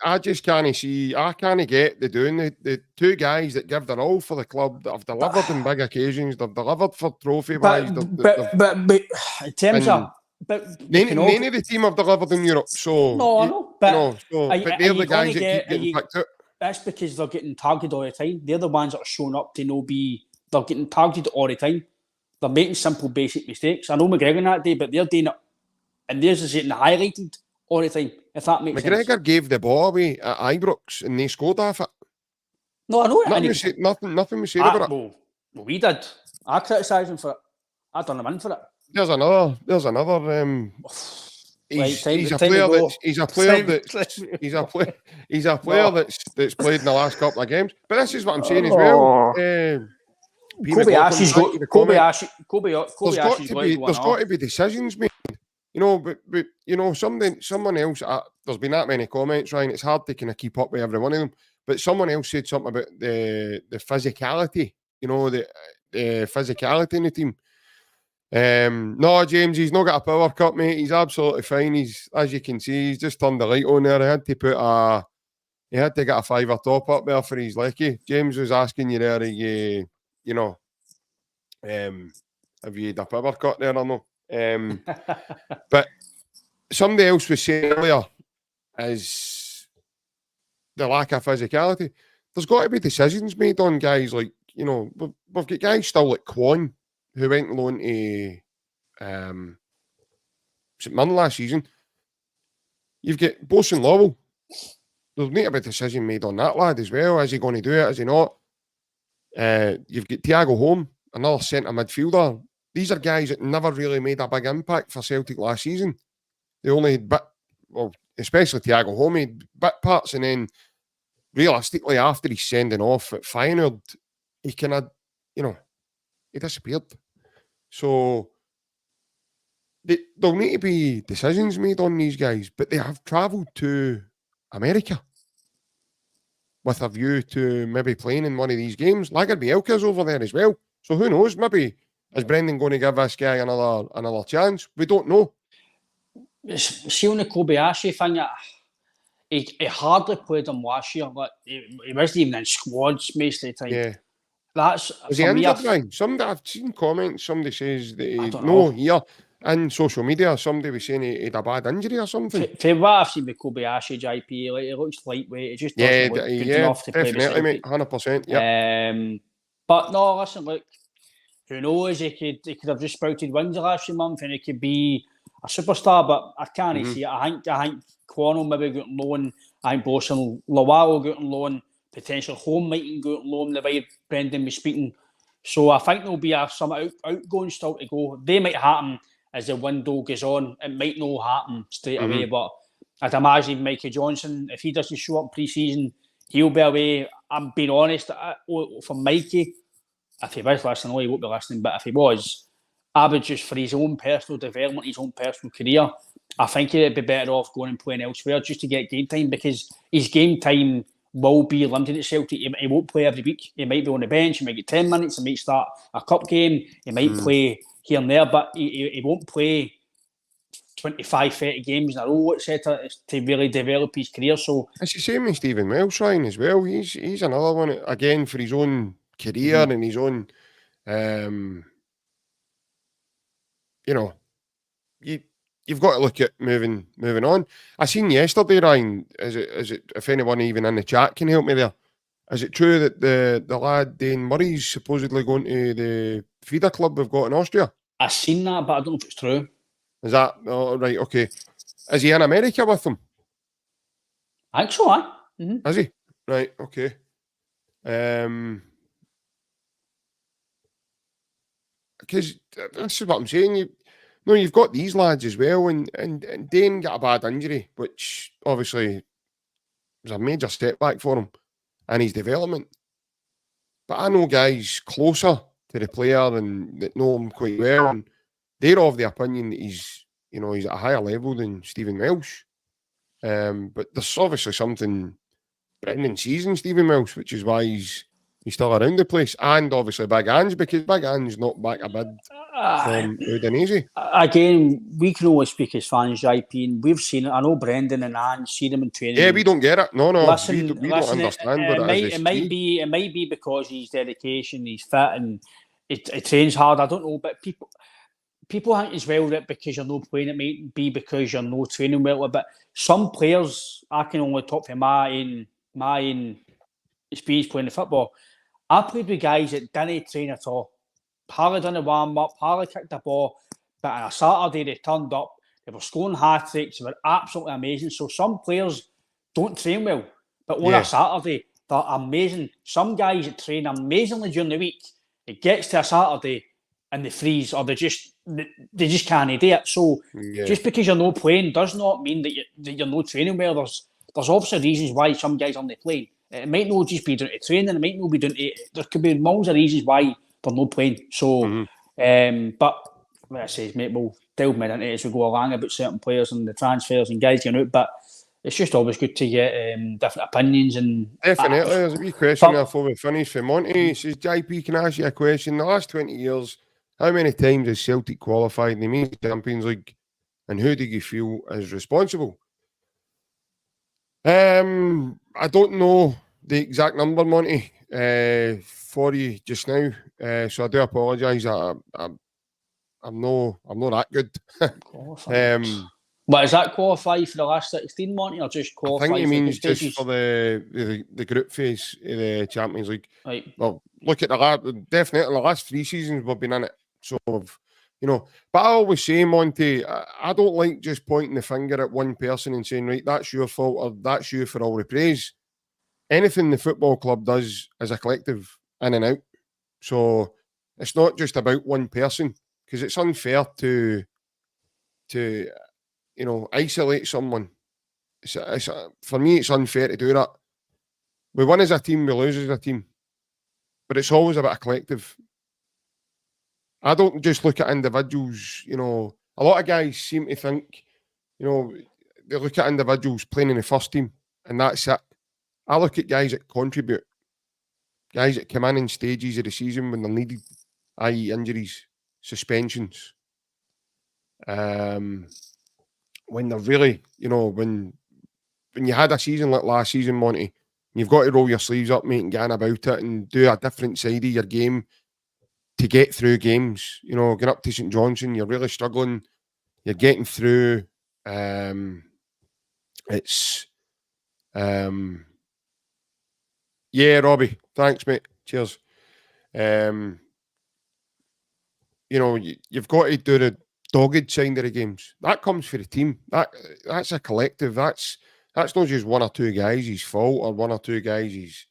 I just can't see, I can't get the doing the two guys that give their all for the club, that have delivered in big occasions, they've delivered for trophy wise. But in terms of... But none of the team have delivered in Europe, so no, I know. But, but they're the guys that keep getting picked out. That's because they're getting targeted all the time. They're the ones that are showing up to they're getting targeted all the time. They're making simple, basic mistakes. I know McGregor on that day, but they're doing it, and theirs is getting highlighted all the time. If that makes sense. McGregor gave the ball away at Ibrox, and they scored off it. No, I know. Nothing was said about it. Well, we did. I criticised him for it. I done him in for it. There's another. He's a player that's played in the last couple of games. But this is what I'm saying as well. Kobayashi's there's got to be decisions made. You know, but you know, someone else. There's been that many comments, Ryan. It's hard to kind of keep up with every one of them. But someone else said something about the physicality. You know, the physicality in the team. No, James, he's not got a power cut, mate. He's absolutely fine. He's, as you can see, he's just turned the light on there. He had to get a fiver top up there for his lecky. James was asking you there, you know, have you had a power cut there or no? But somebody else was saying earlier is the lack of physicality. There's got to be decisions made on guys like, you know, we've got guys still like Kwon, who went on loan to St Mirren last season. You've got Bosun Lowell. There'll need to be a decision made on that lad as well. Is he going to do it? Is he not? You've got Thiago Holm, another centre midfielder. These are guys that never really made a big impact for Celtic last season. They only had especially Thiago Holm made bit parts, and then realistically, after he's sending off at Feyenoord, he kind of, you know, he disappeared. So there'll need to be decisions made on these guys, but they have travelled to America with a view to maybe playing in one of these games. Lager Bielka's over there as well. So who knows? Maybe is Brendan going to give this guy another chance? We don't know. See on the Kobayashi thing, he hardly played him last year. Like he wasn't even in squads most of the time. Yeah. Was he injured, Ryan? I've seen comments. Somebody says that here in social media, somebody was saying he had a bad injury or something. For what I've seen with Kobayashi, JP, like, he looks lightweight. It just doesn't look good enough to play with Celtic. Mate, 100%. Yeah. But no, listen, look, who knows? He could have just sprouted wings the last few months, and he could be a superstar. But I can't see it. I think Kwon will maybe go on loan. I think Bosun Lowell will go on loan. Potential Home might go on loan the way Brendan was speaking. So I think there'll be some outgoing still to go. They might happen as the window goes on. It might not happen straight away, but I'd imagine Mikey Johnson, if he doesn't show up pre-season, he'll be away. I'm being honest, for Mikey, if he was listening, he won't be listening, but if he was, I would just, for his own personal development, his own personal career, I think he'd be better off going and playing elsewhere just to get game time, because his game time will be limited at Celtic. He won't play every week. He might be on the bench, he might get 10 minutes, he might start a cup game, he might play here and there, but he won't play 25, 30 games in a row, etc., to really develop his career. So it's the same with Stephen Welsh, Ryan, as well. He's another one, again, for his own career and his own, you've got to look at moving on. I seen yesterday, Ryan, is it if anyone even in the chat can help me there, is it true that the lad Dane Murray's supposedly going to the feeder club we've got in Austria? I've seen that, but I don't know if it's true. Is that right? Okay. Is he in America with them? I think so, aye. Is he? Right, okay. Because this is what I'm saying. You've got these lads as well, and Dane got a bad injury, which obviously was a major setback for him and his development. But I know guys closer to the player and that know him quite well, and they're of the opinion that he's at a higher level than Stephen Welsh. But there's obviously something Brendan sees in Stephen Welsh, which is why he's still around the place, and obviously Big Ange, because Big Ange not back a bid from Udinese. Again, we can always speak as fans, JP, and we've seen it. I know Brendan and Ange see them in training. Yeah, we don't get it. No, listen, we don't understand what it is. It might be because he's dedication, he's fit, and he trains hard. I don't know, but people think as well that because you're not playing, it might be because you're not training well. But some players, I can only talk from my own experience playing the football. I played with guys that didn't train at all. Hardly done a warm-up, hardly kicked the ball, but on a Saturday they turned up, they were scoring hat-tricks, they were absolutely amazing. So some players don't train well, but on a Saturday, they're amazing. Some guys that train amazingly during the week, it gets to a Saturday and they freeze, or they just can't do it. So just because you're not playing does not mean that you're not training well. There's obviously reasons why some guys aren't playing. It might not just be down to training, it might not be down to... There could be millions of reasons why they're not playing. So, but like I say, mate, we'll delve more into it as we go along about certain players and the transfers and guys getting out, but it's just always good to get different opinions. And definitely, there's a wee question there before we finish from Monty. He says, JP, can I ask you a question? In the last 20 years, how many times has Celtic qualified in the main Champions League, and who do you feel is responsible? I don't know the exact number, Monty, for you just now. So I do apologise. I'm not that good. But is that qualify for the last 16, Monty, or just qualify? I think he means just for the group phase of the Champions League. Right. Well, look at definitely the last 3 seasons we've been in it. So, but I always say, Monty, I don't like just pointing the finger at one person and saying, right, that's your fault, or that's you for all the praise. Anything the football club does is a collective, in and out. So it's not just about one person, because it's unfair to isolate someone. For me, it's unfair to do that. We win as a team, we lose as a team, but it's always about a collective. I don't just look at individuals. A lot of guys seem to think, they look at individuals playing in the first team and that's it. I look at guys that contribute, guys that come in stages of the season when they're needed, i.e. injuries, suspensions. When they're really, when you had a season like last season, Monty, you've got to roll your sleeves up, mate, and get on about it and do a different side of your game to get through games. Going up to St Johnstone, you're really struggling. You're getting through. Yeah, Robbie. Thanks, mate. Cheers. You've got to do the dogged side of the games. That comes for the team. That's a collective. That's not just one or two guys' fault, or one or two guys'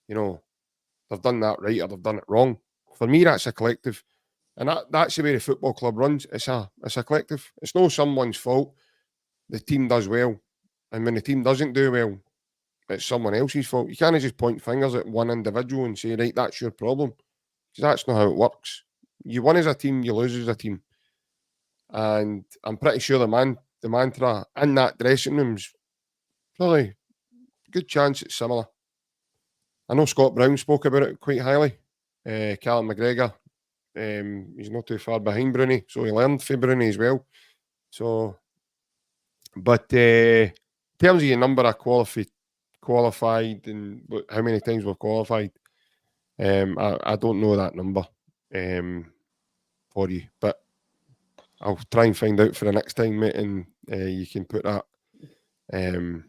they've done that right or they've done it wrong. For me, that's a collective. And that's the way the football club runs. It's a collective. It's no someone's fault. The team does well. And when the team doesn't do well, it's someone else's fault. You can't just point fingers at one individual and say, right, that's your problem. Because that's not how it works. You win as a team, you lose as a team. And I'm pretty sure the mantra in that dressing room's probably a good chance it's similar. I know Scott Brown spoke about it quite highly. Callum McGregor, he's not too far behind Bruni, so he learned from Bruni as well. So, but in terms of your number of qualified and how many times we've qualified, I don't know that number for you, but I'll try and find out for the next time, mate, and you can put that. I'm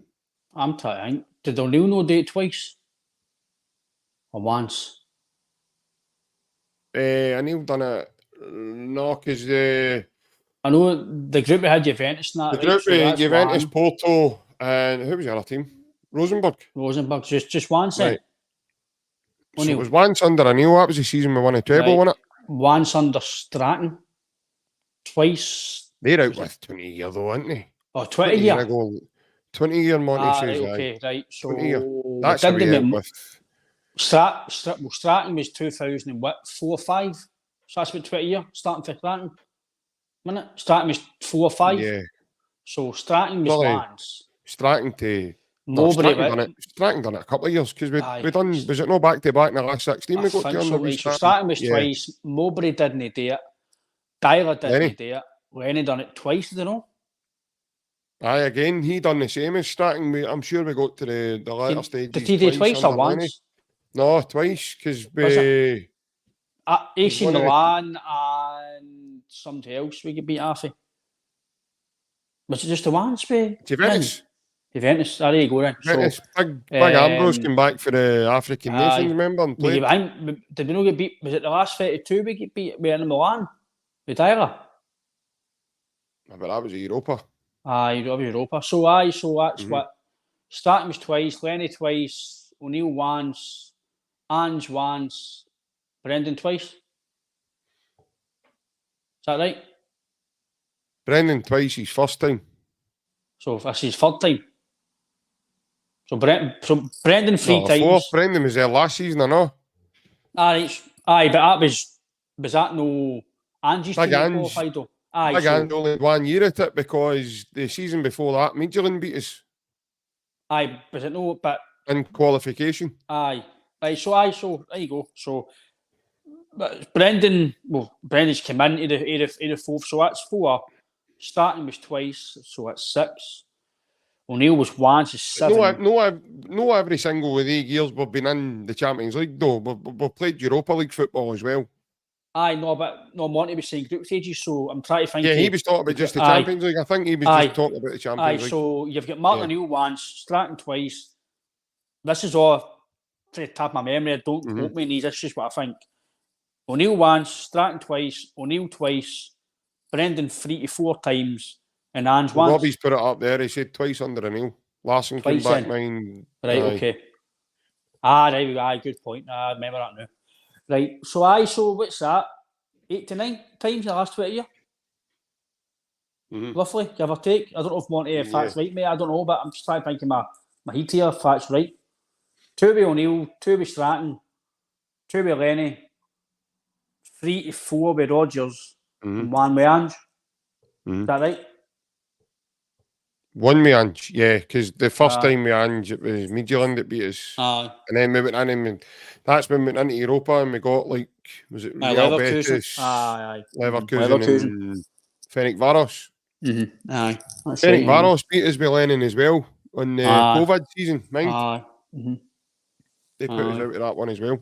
trying. Did O'Neill no do it twice? Or once? O'Neill done it, no, because I know the group we had Juventus and that. the group with Juventus, Porto, and who was the other team? Rosenborg, just once. Right. So it was once under O'Neill. That was the season we won a treble, wasn't it? Once under Stratton. Twice. They're out with 20 year though, aren't they? Oh, 20 year. 20 year Monty says, okay, right. So 20 year. That's how we out with. Stratton was 2004-5. So that's about 20 years starting for Stratton. Wasn't it? Stratton was 4-5. Yeah. So Stratton was once. Stratton to Stratton done it a couple of years because we done, was it no back to back in the last 16 we got to so Stratton was twice. Mowbray didn't do it. Dyler didn't do it. Lenny done it twice, do you know? Aye, again, he done the same as Stratton. I'm sure we got to the latter stages. Did he do twice or once? Lenny. No, twice, because we... AC Milan and somebody else we could beat Affy. Was it just the once? Juventus. There you go then. Juventus. Big Ambrose came back for the African Nations, remember? And played. Did we not get beat? Was it the last 32 we get beat? We were in Milan with Tyler? But that was Europa. Europa. So that's what Stratton was twice, Lenny twice, O'Neill once, Ange once, Brendan twice. Is that right? Brendan twice, his first time. So that's his third time. So Brendan three times. Fourth. Brendan was there last season, I know. Aye, but that was that no Ange's team qualified though? Aye, Ange only had 1 year at it because the season before that, Midtjylland beat us. Aye, was it no? But in qualification. Aye, so there you go. So, but Brendan's come into the fourth, so that's 4. Starting was twice, so that's 6. O'Neill was once, it's 7. No, every single of the years we've been in the Champions League though. We've played Europa League football as well. Aye, but Monty was saying group stages, so I'm trying to think. Yeah, he was talking about just the Champions League. I think he was just talking about the Champions League. So you've got Martin O'Neill once, Stratton twice. This is all to the top of my memory. Don't quote me on these. This is just what I think. O'Neill once, Stratton twice, O'Neill twice, Brendan 3 to 4 times, and Ange once. Robbie's put it up there. He said twice under O'Neill. Larson came back mine. Right, okay. There we go. Good point. I remember that now. Right, so what's that? 8 to 9 times in the last 20 years? Roughly, give or take. I don't know if Monty, if that's right, mate. I don't know, but I'm just trying to think of my heat here, if that's right. 2 with O'Neill, 2 with Stratton, 2 with Lenny, 3 to 4 with Rodgers, and 1 with Ange. Is that right? 1 with Ange, yeah, because the first time with Ange, it was Midtjylland that beat us. And then we went in, and that's when we went into Europa, and we got, like, was it Real Betis, Leverkusen, and Ferencváros. Aye. Ferencváros beat us with Lennon as well on the COVID season, mind? They put us out of that one as well.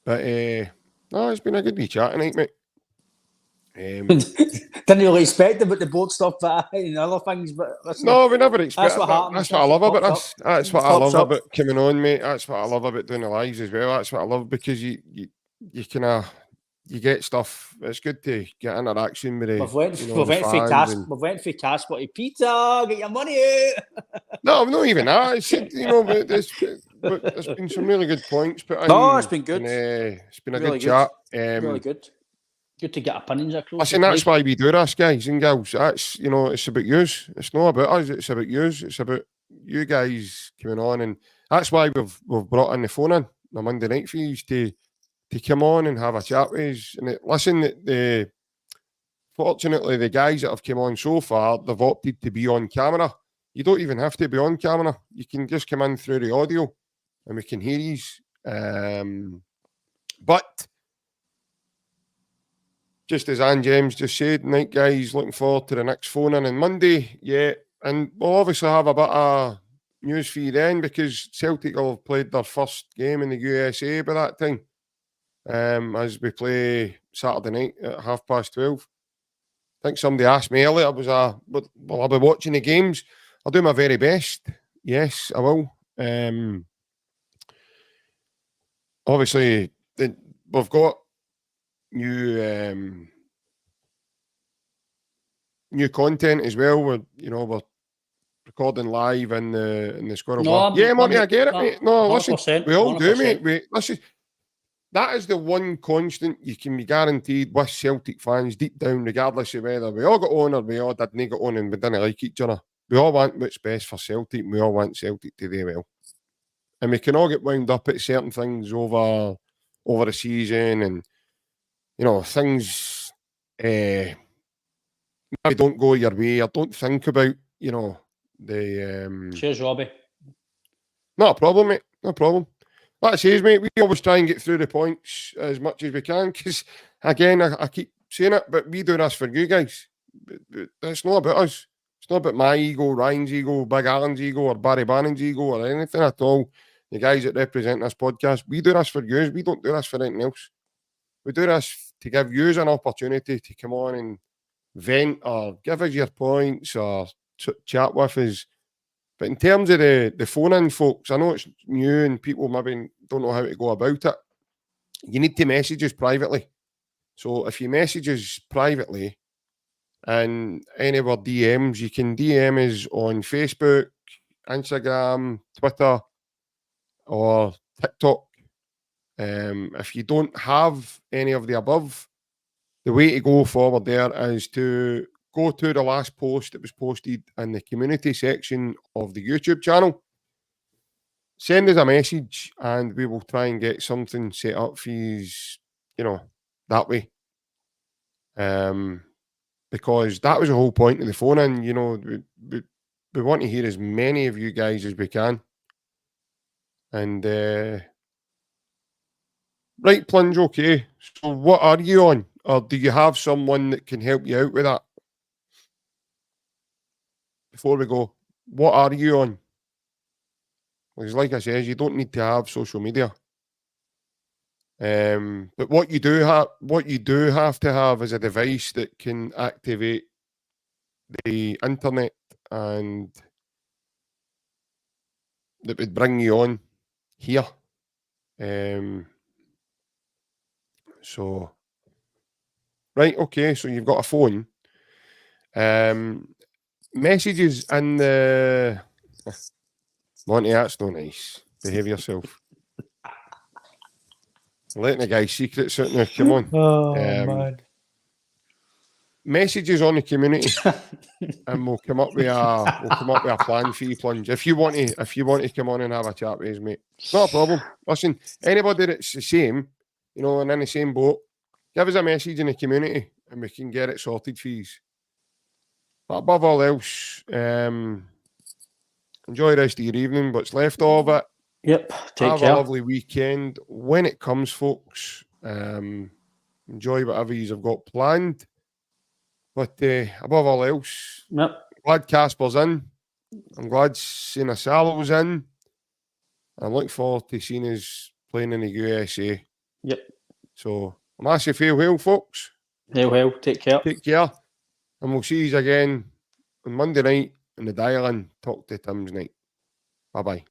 But, it's been a good wee chat tonight, mate. Didn't really expect about the board stuff, but and other things. But no, we never expect. That's what happens. That's what I love about this. That's what I love about coming on, mate. That's what I love about doing the lives as well. That's what I love because you kind of get stuff. It's good to get interaction with the. We've went for Kasper to Peter. Get your money out. No, not even that. It's, but there's been some really good points put in. No, it's been good. It's been a really good chat. Really good. Good to get opinions across. Listen, that's why we do this, guys and girls. That's, you know, it's about yous. It's not about us. It's about yous. It's about you guys coming on, and that's why we've brought in the phone in on Monday night for you to come on and have a chat with us. And listen, fortunately, the guys that have come on so far, they've opted to be on camera. You don't even have to be on camera. You can just come in through the audio, and we can hear you. But just as Anne James just said, night guys, looking forward to the next phone in on Monday. Yeah, and we'll obviously have a bit of news for you then, because Celtic will have played their first game in the USA by that time. As we play Saturday night at 12:30. I think somebody asked me earlier, will I be watching the games? I'll do my very best. Yes, I will. Obviously, we've got new content as well. We're recording live in the Squirrel Bar. Yeah, Monty, I get it, mate. No, listen, we all 100%. Do, mate. Listen, that is the one constant you can be guaranteed with Celtic fans deep down, regardless of whether we all got on or we all didn't get on and we didn't like each other. We all want what's best for Celtic, and we all want Celtic to do well. And we can all get wound up at certain things over the season, and things maybe don't go your way. I don't think about the. Cheers, Robbie. Not a problem, mate. No problem. Like I says, mate, we always try and get through the points as much as we can, because, again, I keep saying it, but we do this for you guys. It's not about us. It's not about my ego, Ryan's ego, Big Alan's ego, or Barry Bannon's ego, or anything at all. The guys that represent this podcast, we do this for you. We don't do this for anything else. We do this to give you an opportunity to come on and vent or give us your points or chat with us. But in terms of the phone-in, folks, I know it's new and people maybe don't know how to go about it. You need to message us privately. So if you message us privately and any of our DMs, you can DM us on Facebook, Instagram, Twitter, or TikTok. If you don't have any of the above, the way to go forward there is to go to the last post that was posted in the community section of the YouTube channel. Send us a message and we will try and get something set up for you, that way. Because that was the whole point of the phone in, we want to hear as many of you guys as we can. And, right, Plunge, okay. So what are you on? Or do you have someone that can help you out with that? Before we go, what are you on? Because like I said, you don't need to have social media. But what you do have to have is a device that can activate the internet and that would bring you on here. So, right, okay, so you've got a phone. Messages in the... Monty, that's no nice. Behave yourself. Letting the guy's secrets out now, come on. Oh, man. Messages on the community, and we'll come up with a plan for you, Plunge. If you want to come on and have a chat with us, mate, not a problem. Listen, anybody that's the same, and in the same boat, give us a message in the community, and we can get it sorted for you. But above all else, enjoy the rest of your evening. What's left of it. Yep. Take care. Have a lovely weekend when it comes, folks. Enjoy whatever you have got planned. But above all else, glad Kasper's in. I'm glad Sina Salo's in. I'm looking forward to seeing us playing in the USA. Yep. So, massive farewell, folks. Farewell. Take care. Take care. And we'll see you again on Monday night in the dial-in Talk to Tim's night. Bye-bye.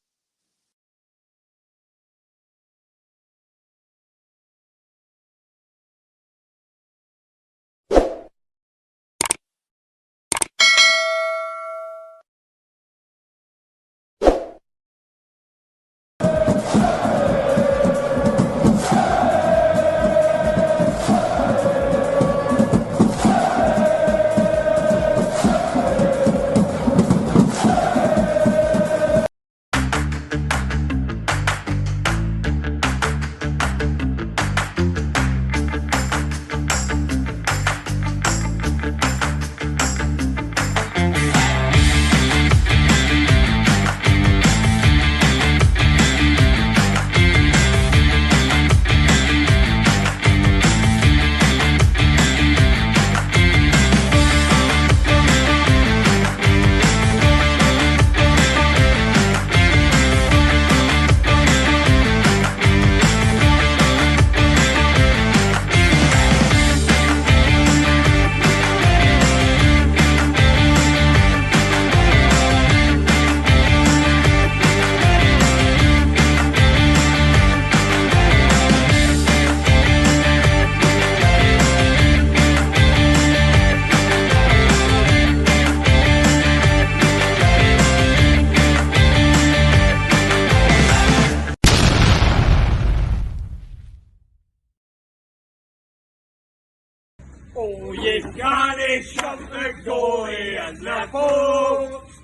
Oh, you can't shove the goalie in the box.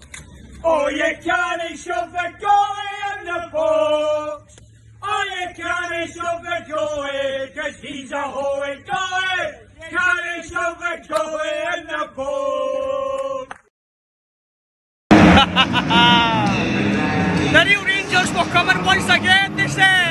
Oh, you can't shove the goalie in the box. Oh, you can't shove the goalie, 'cause he's a holy goalie. Can't shove the goalie in the box. The real Rangers were coming once again, they said.